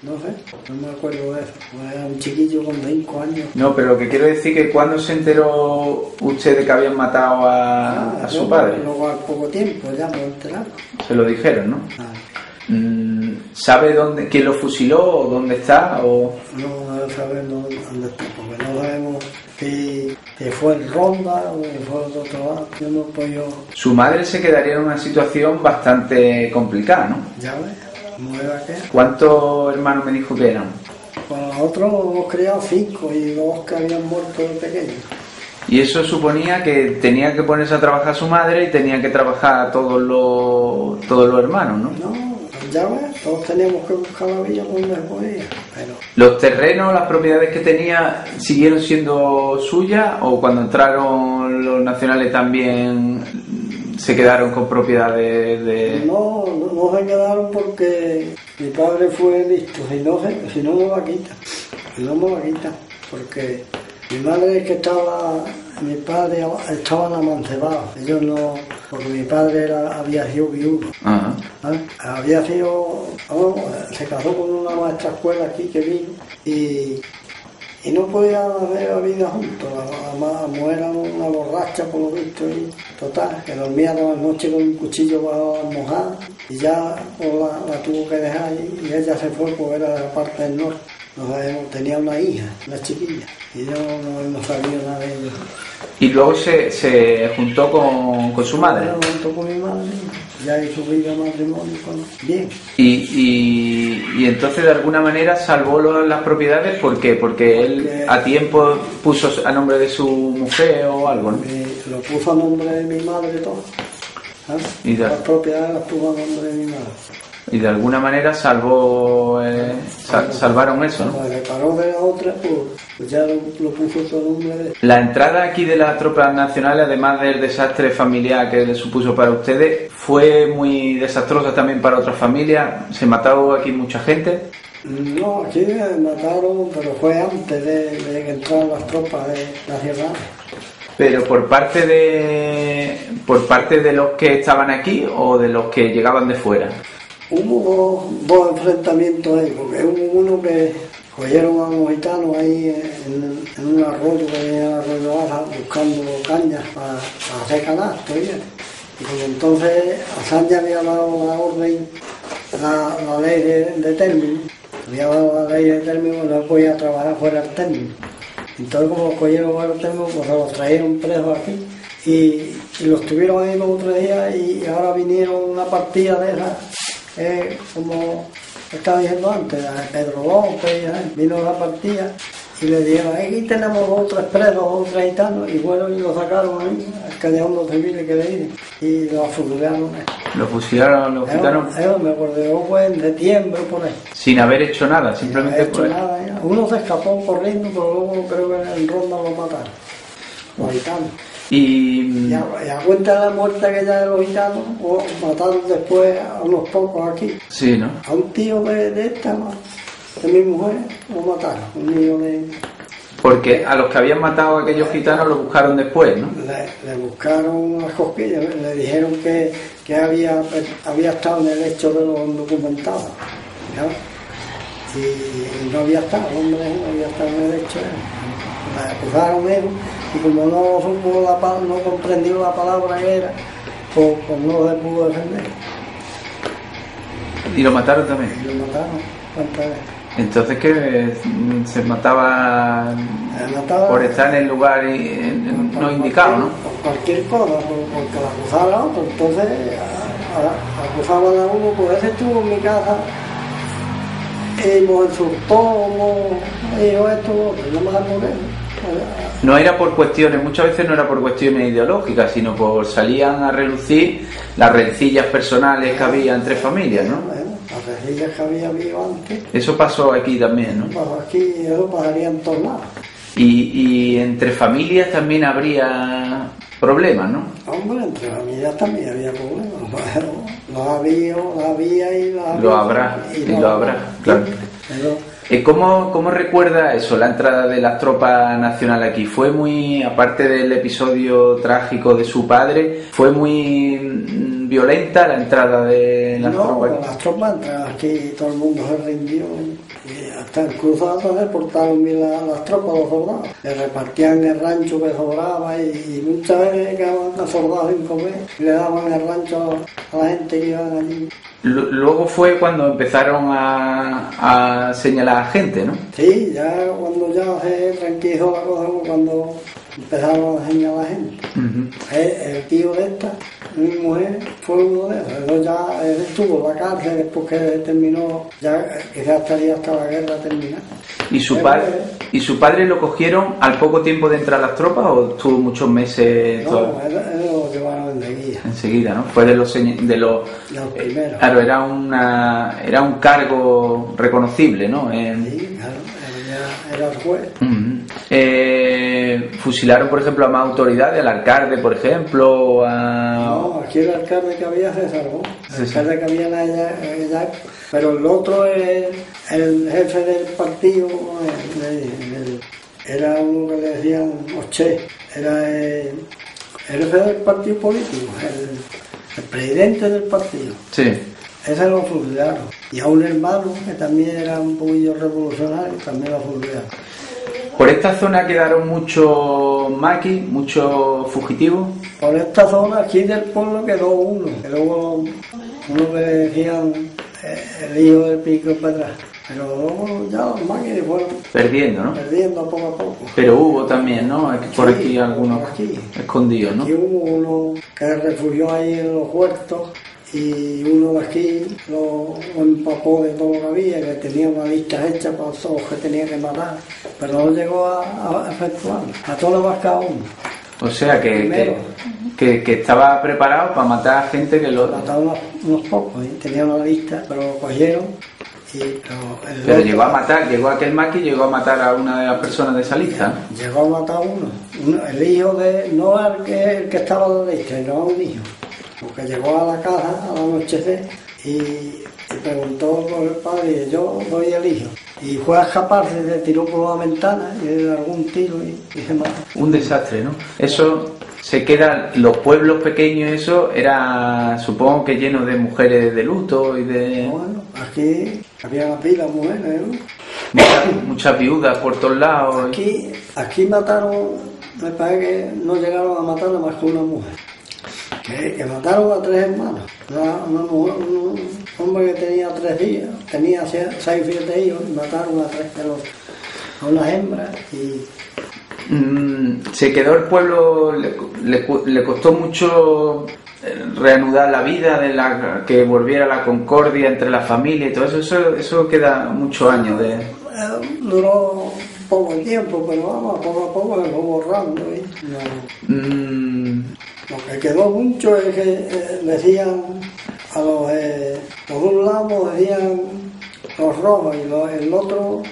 No sé, no me acuerdo de eso. Era un chiquillo con 5 años. No, pero lo que quiero decir que ¿cuándo se enteró usted de que habían matado a su padre? Luego al poco tiempo ya me enteraron. Se lo dijeron, ¿no? Ah, ¿Sabe quién lo fusiló o dónde está? O... no sabemos dónde está, porque no sabemos si fue en Ronda o fue en otro lado. Yo no puedo... Su madre se quedaría en una situación bastante complicada, ¿no? Ya ves, ¿cómo era que? ¿Cuántos hermanos me dijo que eran? Para nosotros hemos criado 5 y 2 que habían muerto de pequeños. Y eso suponía que tenía que ponerse a trabajar su madre y tenía que trabajar todos los hermanos, ¿no? No, ya ves, todos teníamos que buscar la vida donde se podía, pero... ¿Los terrenos, las propiedades que tenía, siguieron siendo suyas o cuando entraron los nacionales también se quedaron con propiedades de...? No se quedaron porque mi padre fue listo, si no me va a quitar, porque mi madre mi padre estaba amancebado, ellos no, porque mi padre había sido viudo. Ajá. ¿Vale? Se casó con una maestra escuela aquí que vino y no podían hacer la vida juntos. La mujer era una borracha por lo visto y total, que dormía todas las noches con un cuchillo bajo la mojada y ya pues, la tuvo que dejar y ella se fue porque era de la parte del norte. No sabemos, tenía una hija, una chiquilla, y yo no sabía nada de ella. Y luego se juntó con su madre. Se juntó con mi madre, ya hizo vida matrimonio, bien. Y entonces de alguna manera salvó las propiedades, ¿por qué? Porque él a tiempo puso a nombre de su mujer o algo, ¿no? Lo puso a nombre de mi madre todo. ¿Sabes? Las propiedades las puso a nombre de mi madre. Y de alguna manera salvaron eso, ¿no? Cuando se paró de la otra, pues ya lo puso todo nombre de... La entrada aquí de las tropas nacionales, además del desastre familiar que le supuso para ustedes, ¿fue muy desastrosa también para otras familias? ¿Se mató aquí mucha gente? No, aquí me mataron, pero fue antes de que entraran las tropas nacionales. ¿Pero por parte de los que estaban aquí o de los que llegaban de fuera? Hubo dos enfrentamientos ahí, porque hubo uno que cogieron a los gitanos ahí en un arroyo que venía el arroyo Aja buscando cañas para hacer canastos y como entonces Azaña había dado la orden, la ley de término, había dado la ley de término, no podía trabajar fuera del término. Entonces como los cogieron fuera del término, pues se los trajeron presos aquí y los tuvieron ahí 2 o 3 días y ahora vinieron una partida de esas. Como estaba diciendo antes, Pedro López, vino a la partida y le dijeron, aquí tenemos 2 o 3 presos, 2 o 3 gitanos, y fueron y lo sacaron ahí, al callejón los civiles que le dicen, y lo fusilaron. ¿Lo fusilaron los gitanos? Me acordé, fue en septiembre por ahí. Sin haber hecho nada, simplemente por nada, ya. Uno se escapó corriendo, pero luego creo que en Ronda lo mataron, los gitanos. Y a cuenta de la muerte aquella de los gitanos, o mataron después a unos pocos aquí. Sí, ¿no? A un tío de mi mujer, lo mataron, un niño de... Porque a los que habían matado a aquellos gitanos los buscaron después, ¿no? Le buscaron las cosquillas, le dijeron que había estado en el hecho de los documentados, ¿ya? Y no había estado, el hombre no había estado en el hecho. Le acusaron ellos. Y como no comprendió la palabra que era, pues no se pudo defender. ¿Y lo mataron también? Y lo mataron, ¿cuántas veces? Entonces, ¿qué? ¿Se mataba por estar en el lugar no indicado, no? Por cualquier cosa, porque la acusaba a otro. Entonces, acusaban a uno, pues ese estuvo en mi casa y nos insultó, dijo esto, no me por él. No era por cuestiones, muchas veces no era por cuestiones ideológicas, sino por salían a relucir las rencillas personales que había entre familias, ¿no? Las rencillas que había habido antes. Eso pasó aquí también, ¿no? Pasó aquí, eso pasaría en todos lados. Y entre familias también habría problemas, ¿no? Hombre, entre familias también había problemas. Lo había y lo habrá, claro. ¿Cómo recuerda eso, la entrada de las tropas nacionales aquí? ¿Fue muy, aparte del episodio trágico de su padre, fue muy violenta la entrada de las tropas? No, las tropas entraron aquí, todo el mundo se rindió. Y hasta incluso se portaron bien las tropas, los soldados. Le repartían el rancho que sobraba y muchas veces quedaban los soldados sin comer y le daban el rancho a la gente que iban allí. Luego fue cuando empezaron a señalar a gente, ¿no? Sí, ya cuando ya se tranquilizó la cosa, cuando empezaron a señalar a gente. El tío de esta, mi mujer, fue uno de esos. Él ya estuvo en la cárcel después que terminó, ya quizás estaría hasta la guerra terminada. ¿Y su padre lo cogieron al poco tiempo de entrar a las tropas o estuvo muchos meses? No, él lo llevaron enseguida. Enseguida, ¿no? Fue de los primeros. Claro, era un cargo reconocible, ¿no? Sí, claro, era el juez. Fusilaron, por ejemplo, a más autoridades, al alcalde, por ejemplo, No, aquí el alcalde que había se salvó. El alcalde que había allá, pero el otro, el jefe del partido, era uno que le decían Oche, era el jefe del partido político, el presidente del partido. Sí. Ese lo fusilaron. Y a un hermano que también era un poquillo revolucionario, también lo fusilaron. ¿Por esta zona quedaron muchos maquis, muchos fugitivos? Por esta zona aquí del pueblo quedó uno, que luego uno que le decían el hijo del Pico para atrás. Pero luego ya los maquis fueron perdiendo, ¿no? Perdiendo poco a poco. Pero hubo también, ¿no? Por aquí Sí, algunos por aquí. escondidos, ¿no? Aquí hubo uno que se refugió ahí en los huertos y uno de aquí lo empapó de todo lo que había, que tenía una lista hecha para todos los que tenía que matar, pero no llegó a efectuarlo. A todos más cada uno. O sea que estaba preparado para matar a gente que lo... Mataron unos pocos, ¿eh? Tenía una lista, pero lo cogieron. Pero llegó a matar, llegó aquel maqui, llegó a matar a una de las personas de esa lista. Llegó a matar a uno, el hijo de, no el que estaba en la lista, sino a un hijo. Porque llegó a la casa al anochecer y preguntó por el padre, y yo doy el hijo. Y fue a escaparse, se tiró por la ventana y le dio algún tiro y se mató. Un desastre, ¿no? Eso se queda, los pueblos pequeños, eso era, supongo que lleno de mujeres de luto y de... Bueno, aquí había una pila de mujeres, ¿no? Muchas viudas por todos lados. Aquí mataron, me parece que no llegaron a matar a más que una mujer. Que mataron a 3 hermanos. Una mujer, un hombre que tenía 3 hijos, tenía 6 o 7 hijos, y mataron a 3 a unas hembras y... Se quedó el pueblo, le costó mucho reanudar la vida, que volviera la concordia entre la familia y todo eso queda muchos años de... Duró poco tiempo, pero vamos, poco a poco se fue borrando. Lo que quedó mucho es que decían a los un lado decían los rojos y el otro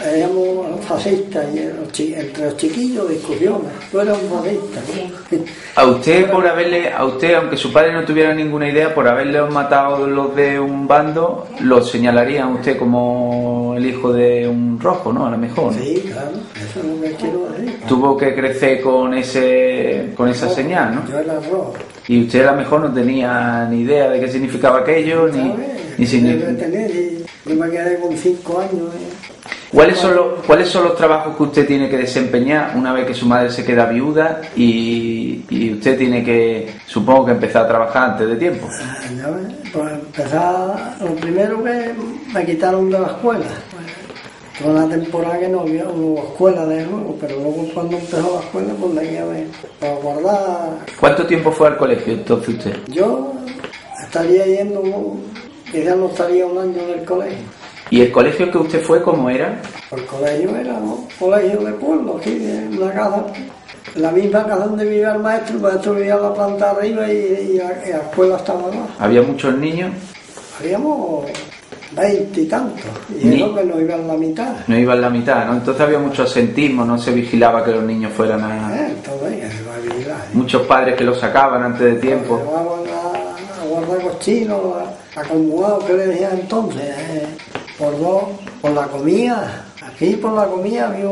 éramos fascistas y entre los chiquillos discusiones. Tú eras un fascista, ¿no? A usted, aunque su padre no tuviera ninguna idea, por haberle matado los de un bando, lo señalarían a usted como el hijo de un rojo, ¿no? A lo mejor, ¿no? Sí, claro, eso es lo que quiero decir. Tuvo que crecer con esa señal, ¿no? Yo era rojo. Y usted a lo mejor no tenía ni idea de qué significaba aquello, ni significaba... Yo me quedé con 5 años. ¿Cuáles son los trabajos que usted tiene que desempeñar una vez que su madre se queda viuda y usted tiene que, supongo que empezar a trabajar antes de tiempo? Pues empezar, lo primero que me quitaron de la escuela. Toda una temporada que no había una escuela de nuevo, pero luego cuando empezó la escuela, pues la guía para guardar. ¿Cuánto tiempo fue al colegio entonces usted? Yo estaría yendo, quizás no estaría un año en el colegio. ¿Y el colegio que usted fue cómo era? El colegio era un colegio de pueblo, aquí en una casa, la misma casa donde vivía el maestro vivía en la planta arriba y la escuela estaba abajo. ¿Había muchos niños? Habíamos 20 y tantos, y eso que no iban la mitad. No iban la mitad, ¿no? Entonces había mucho asentismo, no se vigilaba que los niños fueran a... Todo ahí, se va a vigilar. Muchos padres que los sacaban antes de tiempo. Se llevaban a guardar cochinos, acomodados, que le decían entonces. por dos, por la comida. Aquí por la comida había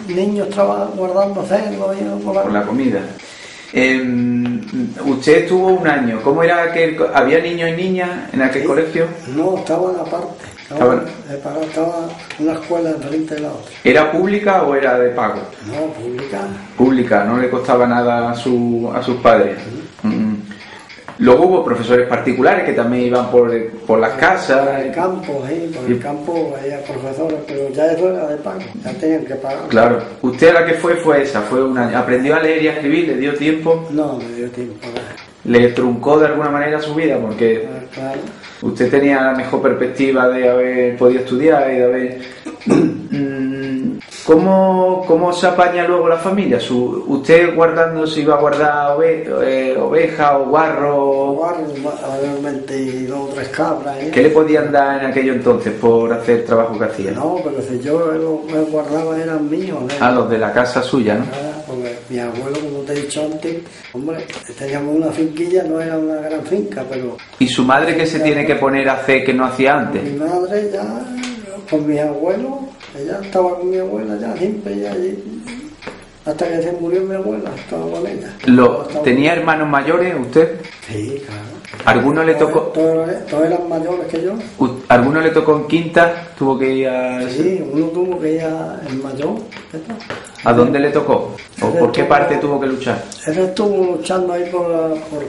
niños guardando cerdos por la comida. Usted estuvo un año. ¿Cómo era que había niños y niñas en aquel colegio? No, estaban aparte. Estaba una escuela enfrente de la otra. ¿Era pública o era de pago? No, pública. Pública, no le costaba nada a sus padres. Luego hubo profesores particulares que también iban por las casas. Por el campo, por el campo había profesores, pero ya eso era de pago, ya tenían que pagar. Claro. ¿Usted la que fue esa? Fue un año. ¿Aprendió a leer y a escribir? ¿Le dio tiempo? No, me dio tiempo. ¿Le truncó de alguna manera su vida? Porque claro. Usted tenía la mejor perspectiva de haber podido estudiar y de haber... ¿Cómo se apaña luego la familia? ¿Usted guardando se iba a guardar oveja o guarro? Obviamente, y 2 o 3 cabras. ¿Qué le podían dar en aquello entonces por hacer el trabajo que hacía? No, pero si yo los guardaba eran míos. Los de la casa suya, ¿no? Porque mi abuelo, como te he dicho antes, hombre, teníamos una finquilla, no era una gran finca, pero... ¿Y su madre qué se tiene que poner a hacer que no hacía antes? Mi madre ya, con mis abuelos, ella estaba con mi abuela ya siempre, ya allí, hasta que se murió mi abuela, estaba con ella. ¿Tenía hermanos mayores usted? Sí, claro. ¿Alguno le tocó? Todos eran mayores que yo. ¿Alguno le tocó en quinta? ¿Tuvo que ir a...? Sí, uno tuvo que ir el mayor. ¿A dónde le tocó? ¿O por qué parte tuvo que luchar? Él estuvo luchando ahí por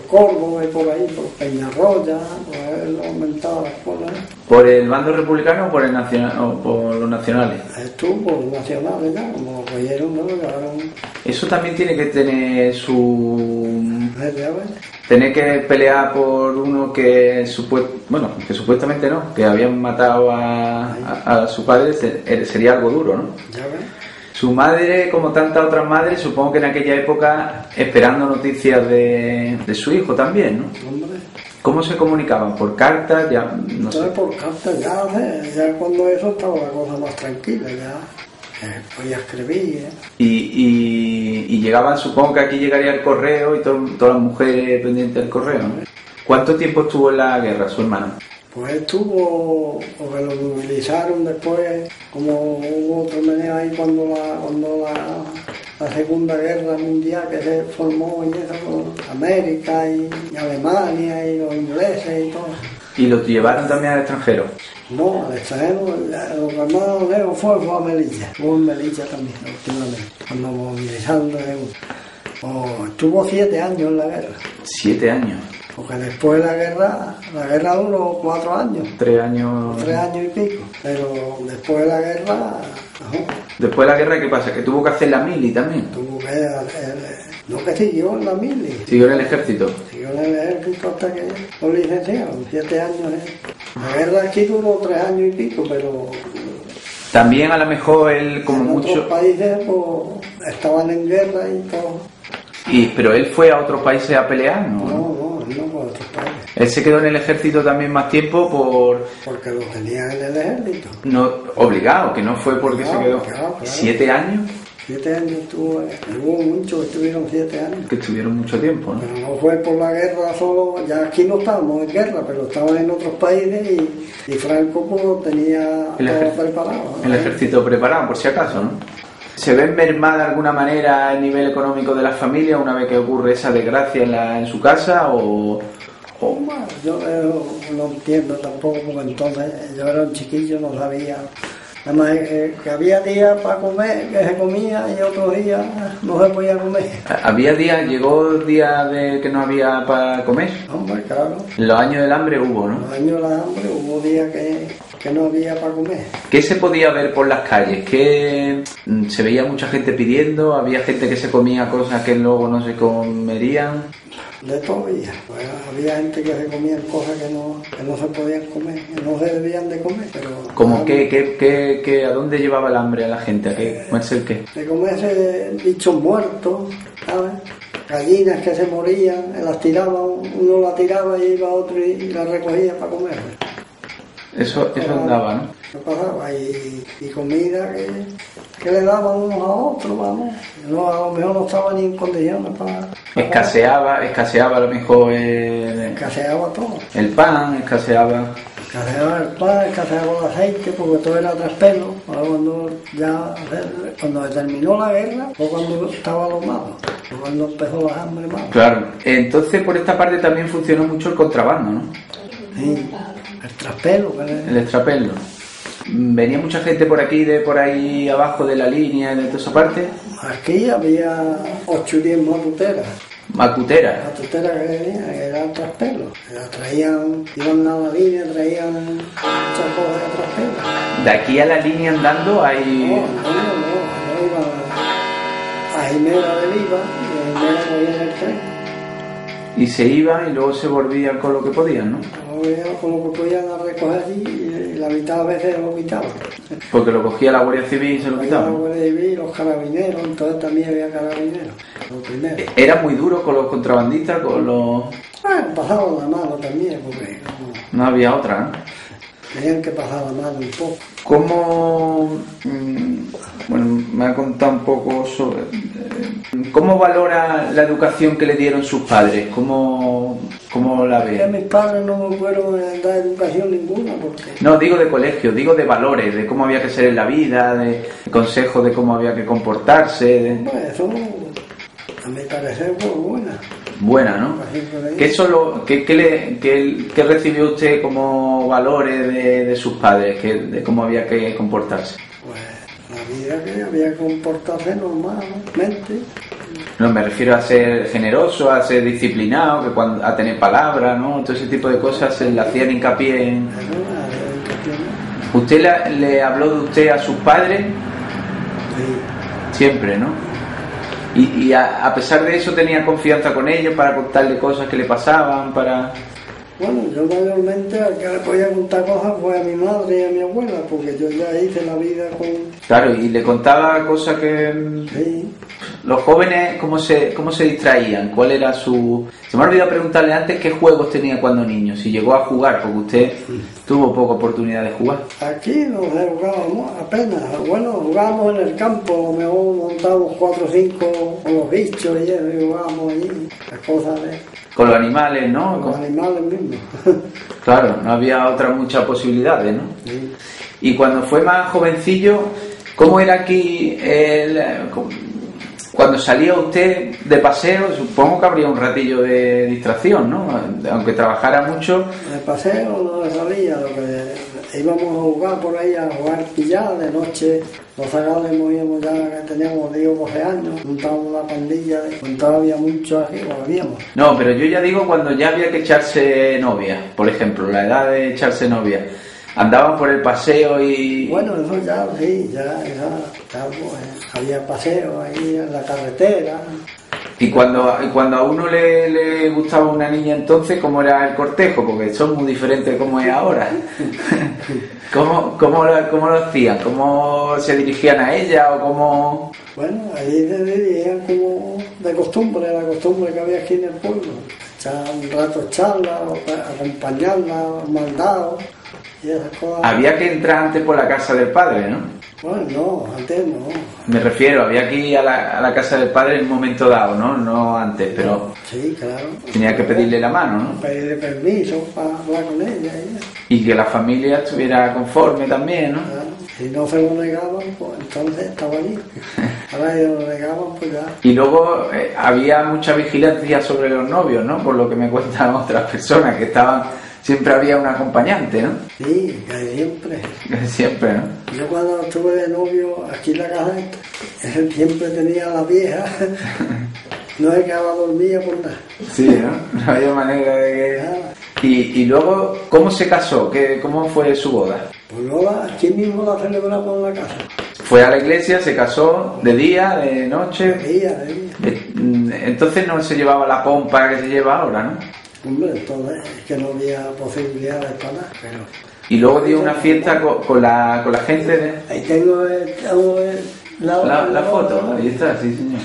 Córdoba y por ahí, por Peñarroya, pues él aumentaba la escuela. ¿Por el bando republicano o por los nacionales? Estuvo por los nacionales ya, como lo cogieron, ¿no? Eso también tiene que tener su... ¿Ves? Tener que pelear por uno que supuestamente no, que habían matado a su padre, sería algo duro, ¿no? Ya ves. Su madre, como tantas otras madres, supongo que en aquella época esperando noticias de su hijo también, ¿no? Hombre. ¿Cómo se comunicaban? ¿Por cartas? Ya, no sé. Por cartas ya cuando eso estaba la cosa más tranquila, ya podía escribir. Y llegaban, supongo que aquí llegaría el correo y todas las mujeres pendientes del correo, ¿no? ¿Cuánto tiempo estuvo en la guerra su hermano? Pues estuvo, porque lo movilizaron después, como hubo otro meneo ahí cuando la Segunda Guerra Mundial que se formó y eso, con América y Alemania y los ingleses y todo. ¿Y los llevaron también al extranjero? No, al extranjero, lo que más lejos fue a Melilla. Fue en Melilla también, últimamente, cuando movilizaron de segunda. Estuvo 7 años en la guerra. 7 años. Porque después de la guerra duró 4 años. 3 años. 3 años y pico. Pero después de la guerra... No. Después de la guerra, ¿qué pasa? ¿Que tuvo que hacer la mili también? Tuvo que... No, que siguió en la mili. ¿Siguió en el ejército? Siguió en el ejército hasta que lo licenciaron. 7 años. La guerra aquí duró 3 años y pico, pero... También a lo mejor él, como mucho... En otros países pues, estaban en guerra y todo. ¿Pero él fue a otros países a pelear? No, por otros países. ¿Él se quedó en el ejército también más tiempo porque lo tenían en el ejército. No, obligado, que no fue porque se quedó... Claro. 7 años. 7 años estuvo, hubo muchos que estuvieron 7 años. Que estuvieron mucho tiempo, ¿no? Pero no fue por la guerra solo, ya aquí no estábamos en guerra, pero estaban en otros países y Franco pues, tenía todo preparado. El ejército preparado, por si acaso, ¿no? ¿Se ve mermada de alguna manera el nivel económico de las familias una vez que ocurre esa desgracia en su casa o...? Bueno, yo no entiendo tampoco, porque entonces yo era un chiquillo, no sabía. Además, que había días para comer, que se comía, y otros días no se podía comer. ¿Llegó días de que no había para comer? Hombre, claro. En los años del hambre hubo, ¿no? En los años del hambre hubo días que no había para comer. ¿Qué se podía ver por las calles? ¿Qué se veía mucha gente pidiendo? ¿Había gente que se comía cosas que luego no se comerían? De todo había. Pues había gente que se comían cosas que no se podían comer, que no se debían de comer. Pero ¿cómo a dónde llevaba el hambre a la gente? ¿A qué comerse el qué? De comerse bichos muertos, ¿sabes? Gallinas que se morían, las tiraban, uno la tiraba y iba otro y la recogía para comer. Eso andaba, ¿no? Eso pasaba, y comida que le daban unos a otros, vamos. No, a lo mejor no estaba ni en condiciones para... Escaseaba a lo mejor escaseaba todo. el pan, escaseaba Escaseaba el pan, escaseaba el aceite, porque todo era traspelo. Ahora cuando terminó la guerra, fue cuando estaba lo malo, fue cuando empezó la hambre mala. Claro, entonces por esta parte también funcionó mucho el contrabando, ¿no? Sí, el traspelo. El extrapelo. ¿Venía mucha gente por aquí, de por ahí abajo de la línea y de toda esa parte? Aquí había 8 o 10 matuteras. Macutera. Matuteras que venían, que eran traspelo. Iban a la línea, traían muchas cosas de traspelo. De aquí a la línea andando hay... No iban a Jimena del IVA y de Jimena cogían el tren. Y se iban y luego se volvían con lo que podían, ¿no? Con lo que podían a recoger allí y la mitad a veces lo quitaban. Porque lo cogía la Guardia Civil y se lo La quitaban. Guardia Civil, los carabineros, entonces también había carabineros, lo primero. ¿Era muy duro con los contrabandistas, con los...? Bueno, pasaban la mano también, porque No había otra, ¿no? tenían que pasar la mano un poco. ¿Cómo, bueno, me ha contado un poco sobre... ¿Cómo valora la educación que le dieron sus padres? ¿Cómo la Que ve? mis padres no me fueron a dar educación ninguna, porque... No, digo de colegio, digo de valores, de cómo había que ser en la vida, de consejos de cómo había que comportarse. Bueno, eso, a mi parecer, fue buena. Buena, ¿no? ¿Qué recibió usted como valores de sus padres, de cómo había que comportarse? Pues la vida que había que comportarse normalmente. No, me refiero a ser generoso, a ser disciplinado, a tener palabra, ¿no? Todo ese tipo de cosas se le hacían hincapié en... ¿Usted le habló de usted a sus padres? Sí. Siempre, ¿no? Y a pesar de eso tenía confianza con ellos para contarle cosas que le pasaban, para... Bueno, yo mayormente al que le podía contar cosas fue a mi madre y a mi abuela, porque yo ya hice la vida con... Claro, y le contaba cosas que... Sí. Los jóvenes, ¿cómo se distraían? ¿Cuál era su...? Se me ha olvidado preguntarle antes qué juegos tenía cuando niño, si llegó a jugar, porque usted tuvo poca oportunidad de jugar. Aquí no jugábamos apenas. Bueno, jugábamos en el campo, a lo mejor montábamos 4 o 5 con los bichos y eso, y jugábamos allí, las cosas de... Con los animales, ¿no? Con los animales mismos. Claro, no había otras muchas posibilidades, ¿no? Sí. Y cuando fue más jovencillo, ¿cómo era aquí cuando salía usted de paseo? Supongo que habría un ratillo de distracción, ¿no? Aunque trabajara mucho. De paseo no salía, lo que íbamos a jugar por ahí, a jugar pillada de noche. Los zagales movíamos ya, que teníamos 10 o 12 años, juntábamos una pandilla, cuando había mucho aquí, volvíamos. No, pero yo ya digo cuando ya había que echarse novia, por ejemplo, la edad de echarse novia. Andaban por el paseo y... Bueno, eso ya, sí, ya pues, había paseo ahí en la carretera. Y cuando a uno le gustaba una niña entonces, ¿cómo era el cortejo? Porque son muy diferentes de cómo es ahora. ¿Cómo lo hacían? ¿Cómo se dirigían a ella o cómo...? Bueno, ahí se dirigían como de costumbre, la costumbre que había aquí en el pueblo. Echar un rato charla, acompañarla, mandados y esas cosas. Había que entrar antes por la casa del padre, ¿no? Bueno, no, antes no. Me refiero, había que ir a la casa del padre en un momento dado, ¿no? No antes, pero Sí, claro. tenía que pedirle la mano, ¿no? Pedirle permiso para hablar con ella. Y que la familia estuviera conforme también, ¿no? Claro. Si no se lo negaban, pues entonces estaba allí. Ahora ellos lo negaban, pues ya. Y luego había mucha vigilancia sobre los novios, ¿no? Por lo que me cuentan otras personas, que siempre había un acompañante, ¿no? Sí, que siempre. Siempre, ¿no? Yo cuando estuve de novio aquí en la casa, siempre tenía a la vieja. No se quedaba dormida por nada. Sí, ¿no? No había manera de que... Nada. Y luego, ¿cómo se casó? ¿Cómo fue su boda? Pues luego aquí mismo la celebramos en la casa. Fue a la iglesia, se casó de día, de noche. De día. Entonces no se llevaba la pompa que se lleva ahora, ¿no? Hombre, entonces es que no había posibilidades para nada. Pero... Y luego dio una fiesta con la gente de... Ahí tengo La foto, ahí está, sí señor.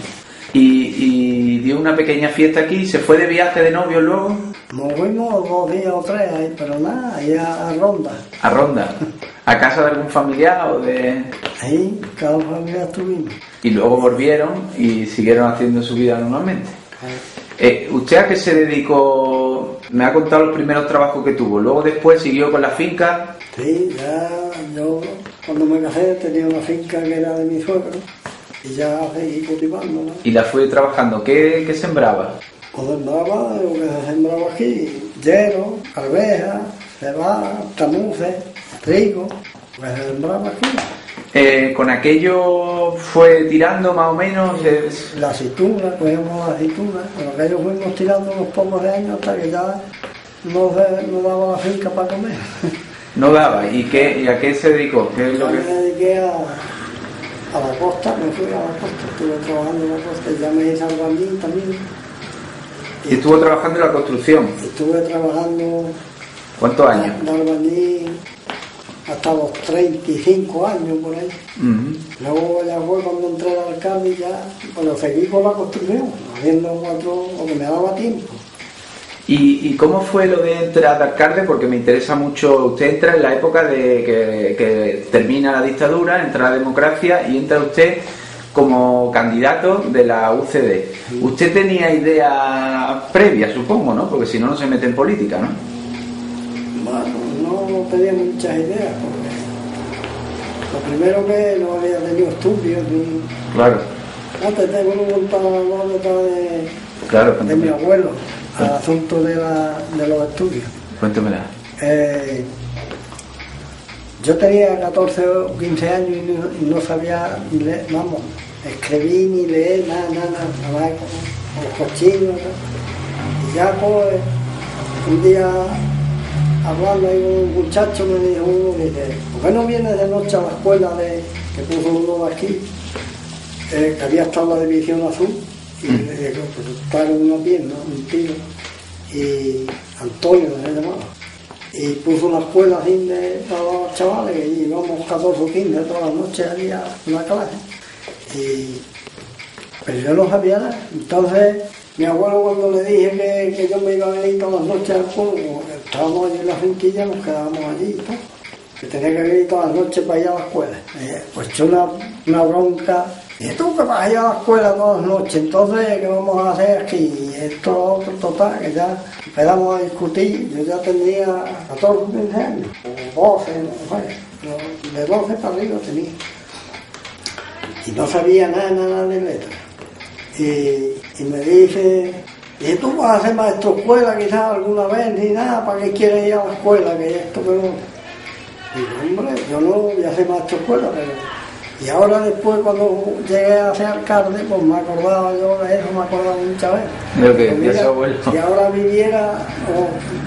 Y dio una pequeña fiesta aquí, se fue de viaje de novio luego. Nos fuimos 2 días o 3 ahí, pero nada, ahí a Ronda. A Ronda, a casa de algún familiar o de... Ahí, cada familia estuvimos. Y luego volvieron y siguieron haciendo su vida normalmente. ¿Usted a qué se dedicó? Me ha contado los primeros trabajos que tuvo, luego después siguió con la finca. Sí, ya yo cuando me casé tenía una finca que era de mi suegro y ya seguí cultivando, ¿no? Y la fue trabajando. ¿Qué sembraba? Pues sembraba lo que se sembraba aquí, hierro, arveja, cebada, tamuces, trigo, lo que se sembraba aquí. Con aquello fue tirando más o menos. La aceituna, cogíamos la aceituna, con aquello fuimos tirando unos pocos de años hasta que ya no daba la finca para comer. No daba. ¿Y a qué se dedicó? ¿Qué es lo Me que... dediqué a la costa, me fui a la costa, estuve trabajando en la costa y ya me hice albañil también. Y estuvo trabajando en la construcción. Estuve trabajando ¿Cuántos años? de albañil hasta los 35 años por ahí. Luego ya fue cuando entré al alcalde y ya, bueno, seguí con la construcción, haciendo lo que me daba tiempo. ¿Y cómo fue lo de entrar de alcalde? Porque me interesa mucho. Usted entra en la época de que termina la dictadura, entra la democracia y entra usted como candidato de la UCD. Usted tenía ideas previas, supongo, ¿no? Porque si no, no se mete en política, ¿no? Bueno, no tenía muchas ideas, porque lo primero que no había tenido estudios ni... Claro. Antes tengo un montón Claro, de mi abuelo al asunto de los estudios. Cuéntemela. Yo tenía 14 o 15 años y no sabía ni leer, vamos, escribir ni leer, nada más con los cochinos. Y ya pues, un día hablando ahí con un muchacho me dijo dice, ¿por qué no vienes de noche a la escuela que puso uno de aquí? Que había estado en la división azul y le dije, pues está en una pierna, un tío, y Antonio se llamaba. Y puso una escuela así para los chavales y íbamos 14 o 15 todas las noches allí a una clase. Pero yo no sabía nada. Entonces mi abuelo cuando le dije que yo me iba a venir todas las noches al pueblo, estábamos allí en la finquilla, nos quedábamos allí y todo, que tenía que venir todas las noches para ir a la escuela. Pues echó una bronca. Y tú que vas a ir a la escuela todas las noches, entonces ¿qué vamos a hacer aquí? Y esto, otro, total, que ya empezamos a discutir. Yo ya tenía 14, 15 años, o 12, no sé, de 12 para arriba tenía. Y no sabía nada de letras. Y me dije, tú vas a hacer maestro de escuela quizás alguna vez, ni nada, ¿para qué quieres ir a la escuela? Que esto, que no. Digo, hombre, yo no voy a hacer maestro de escuela, pero... Y ahora después cuando llegué a ser alcalde, pues me acordaba yo de eso, me acordaba muchas veces. Lo que decía su abuelo. Si ahora viviera,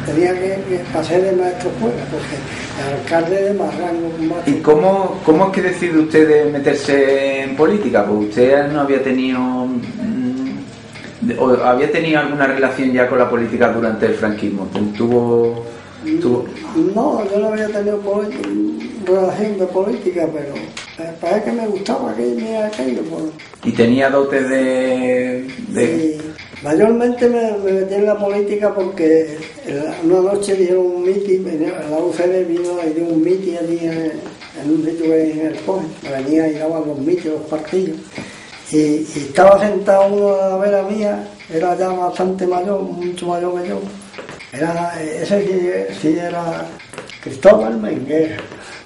tenía que pasar de maestro de escuela, porque el alcalde de más rango. ¿Y cómo es que decide usted de meterse en política? Pues usted no había tenido... ¿O había tenido alguna relación ya con la política durante el franquismo? ¿Tuvo...? No, yo no había tenido relación de política, pero parece que me gustaba aquello. Pues. ¿Y tenía dotes de...? Y mayormente me metí en la política porque una noche dieron un mitin, la UCD vino y dio un mitin allí en un sitio que en el Coge, venía y daban los mitin, los partidos. Y estaba sentado uno a la vera mía, era ya bastante mayor, mucho mayor que yo. Ese sí era Cristóbal Menguera.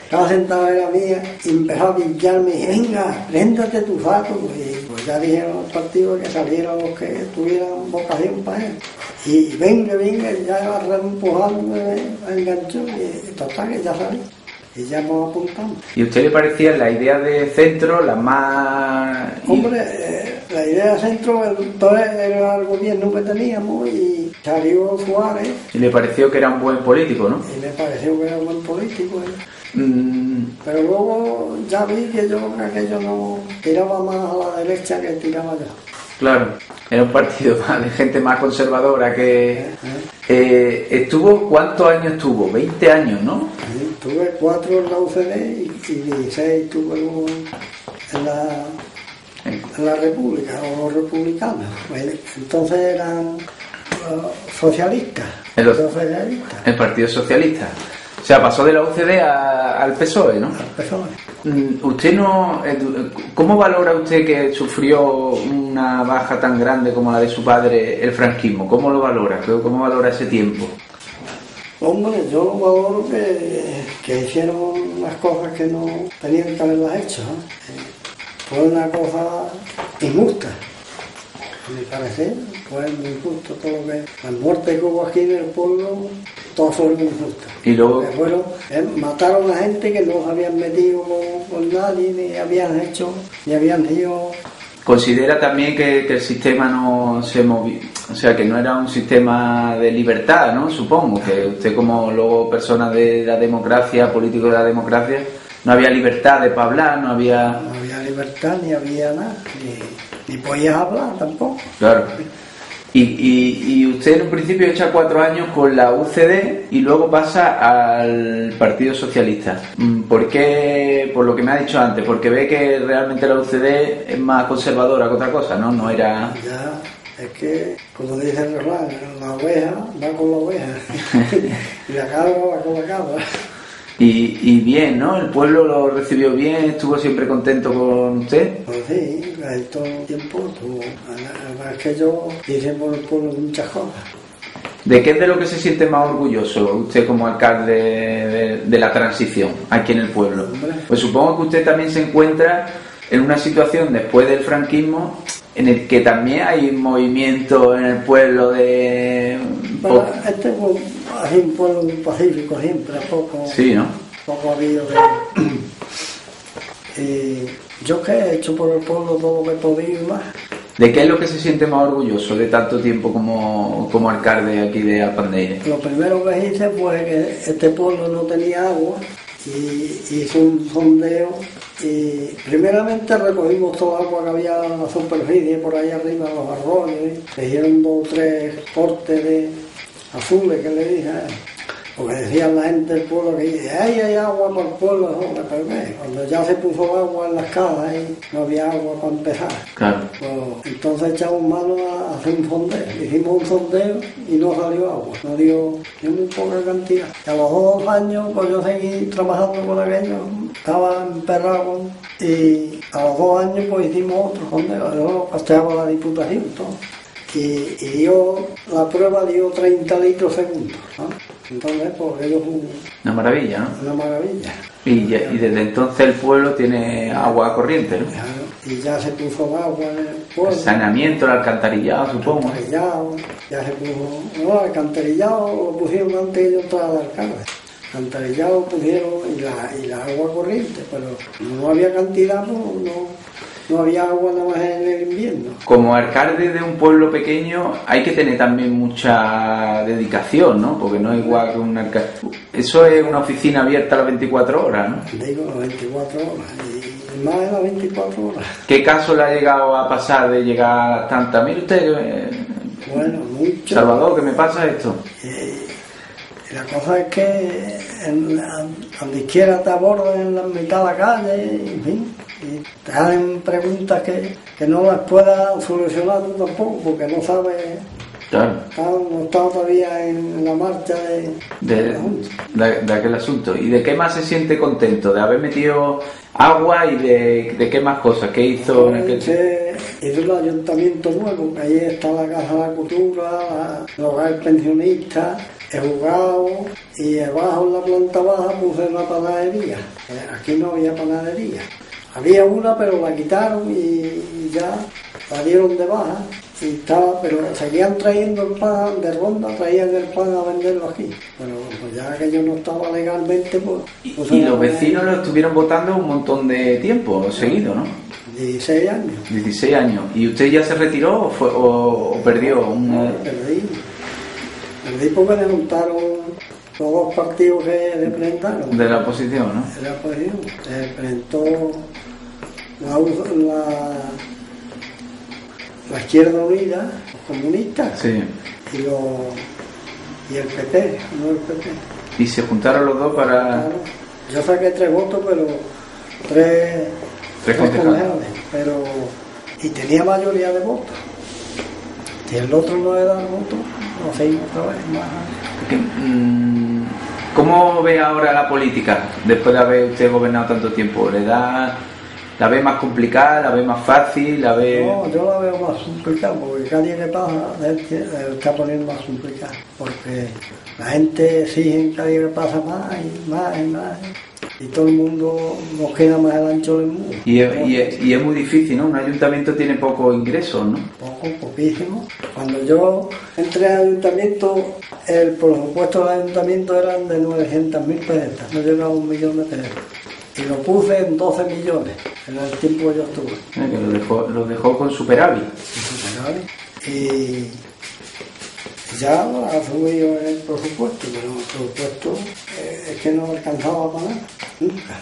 Estaba sentado en la mía y empezó a pincharme y dije, venga, préndate tu fato. Y pues ya dijeron al partido que salieran los que tuvieran vocación para él. Y venga, ya iba reempujándome, me enganchó y total que ya salí. Y ya nos apuntamos. ¿Y a usted le parecía la idea de centro la más...? Hombre, la idea de centro, entonces era el gobierno que teníamos y salió Suárez. ¿Y le pareció que era un buen político, no? Y me pareció que era un buen político. Pero luego ya vi que aquello no tiraba más a la derecha que tiraba yo. Claro, era un partido de gente más conservadora que... ¿Cuántos años estuvo? 20 años, ¿no? Sí, tuve 4 en la UCD y 16 tuve luego en la República, o los republicanos. Entonces eran socialistas. El Partido Socialista. O sea, pasó de la UCD al PSOE, ¿no? al PSOE. Usted no... ¿Cómo valora usted que sufrió una baja tan grande como la de su padre el franquismo? ¿Cómo lo valora? ¿Cómo valora ese tiempo? Hombre, yo valoro que hicieron unas cosas que no tenían que haberlas hecho, ¿no? Fue una cosa injusta, a mi parecer, fue muy injusto todo lo que... Las muertes que hubo aquí en el pueblo, todas fueron injustas. Y luego... Mataron a gente que no se habían metido con nadie, ni habían hecho, ni habían ido... ¿Considera también que el sistema no se movió? O sea, que no era un sistema de libertad, ¿no? Supongo que usted, como luego persona de la democracia, político de la democracia, no había libertad de hablar, no había... No había libertad, ni había nada, ni podías hablar tampoco. Claro. Y usted en un principio echa 4 años con la UCD y luego pasa al Partido Socialista. ¿Por qué? Por lo que me ha dicho antes, porque ve que realmente la UCD es más conservadora que otra cosa, ¿no? No era... Ya, es que, como dice el refrán, la oveja va con la oveja y la cabra va con la cabra. Y bien, ¿no? El pueblo lo recibió bien, estuvo siempre contento con usted. Pues sí, en todo el tiempo estuvo. Además es que yo hice por el pueblo muchas cosas. ¿De qué es de lo que se siente más orgulloso usted como alcalde de la transición aquí en el pueblo? Hombre. Pues supongo que usted también se encuentra en una situación después del franquismo en el que también hay un movimiento en el pueblo de... Bueno, este es un pueblo muy pacífico siempre, poco... Sí, ¿no? Poco ha habido de... yo que he hecho por el pueblo todo lo que he podido y más. ¿De qué es lo que se siente más orgulloso de tanto tiempo como alcalde aquí de Alpandeire? Lo primero que hice fue que este pueblo no tenía agua y hice un sondeo y primeramente recogimos toda el agua que había en la superficie por ahí arriba, los arroyos, se hicieron 2 o 3 cortes de azules que le dije, porque decían la gente del pueblo que hay agua para el pueblo, no, pero cuando ya se puso agua en las casas y no había agua para empezar. Claro. Pues, entonces echamos mano a hacer un sondeo. Hicimos un sondeo y no salió agua, no dio ni muy poca cantidad. Y a los 2 años pues yo seguí trabajando con aquello, estaba emperrado y a los 2 años pues hicimos otro sondeo, yo costeaba la diputación todo. Y dio, la prueba dio 30 litros segundos, ¿no? Entonces, pues ellos una maravilla, ¿no? Una maravilla. Y desde entonces el pueblo tiene agua corriente, ¿no? Claro, y ya se puso agua en el pueblo. El saneamiento, el alcantarillado, supongo. Alcantarillado, ya se puso... No, el alcantarillado lo pusieron antes de yo entrar al alcalde. Alcantarillado pusieron y la agua corriente, pero no había cantidad, no había agua nada más en el invierno. Como alcalde de un pueblo pequeño hay que tener también mucha dedicación, ¿no? Porque no es igual que un alcalde. Eso es una oficina abierta a las 24 horas, ¿no? Digo, las 24 horas. Y más de las 24 horas. ¿Qué caso le ha llegado a pasar de llegar a tantas? Mire usted, bueno, mucho. Salvador, ¿qué me pasa esto? La cosa es que donde quiera te abordan en la mitad de la calle, en fin, y te hacen preguntas que no las puedas solucionar tú tampoco, porque no sabes, claro, no está todavía en la marcha de aquel asunto. ¿Y de qué más se siente contento? ¿De haber metido agua y de qué más cosas? ¿Qué hizo? Hizo el ayuntamiento nuevo, que allí está la Casa de la Cultura, el hogar pensionista, he jugado y abajo en la planta baja puse una panadería. Aquí no había panadería. Había una pero la quitaron y ya la dieron de baja. Y estaba, pero seguían trayendo el pan de Ronda, traían el pan a venderlo aquí. Pero pues ya que yo no estaba legalmente, pues... Y los vecinos lo estuvieron votando un montón de tiempo seguido, ¿no? 16 años. 16 años. ¿Y usted ya se retiró o perdió? No, perdí porque le montaron los 2 partidos que le presentaron. De la oposición, ¿no? De la oposición. Se presentó la Izquierda Unida, los comunistas, sí, y el PP, no el PP. Y se juntaron los dos para... Claro. Yo saqué 3 votos, pero 3 concejales, pero... Y tenía mayoría de votos. Si el otro no le da votos, lo seguimos otra vez más. ¿Cómo ve ahora la política después de haber usted gobernado tanto tiempo? ¿La ve más complicada? ¿La ve más fácil? ¿La ve...? No, yo la veo más complicada, porque cada día que pasa está poniendo más complicada, porque la gente exige cada día que pasa más y más y más, y todo el mundo nos queda más al ancho del mundo. Y es muy difícil, ¿no? Un ayuntamiento tiene pocos ingresos, ¿no? Poquísimo. Cuando yo entré al ayuntamiento, el presupuesto del ayuntamiento eran de 900.000 pesetas, no llegaba a 1 millón de pesetas. Y lo puse en 12 millones en el tiempo que yo estuve. Que lo dejó con superávit. Y ya ha subido el presupuesto, pero el presupuesto es que no alcanzaba para nada, nunca.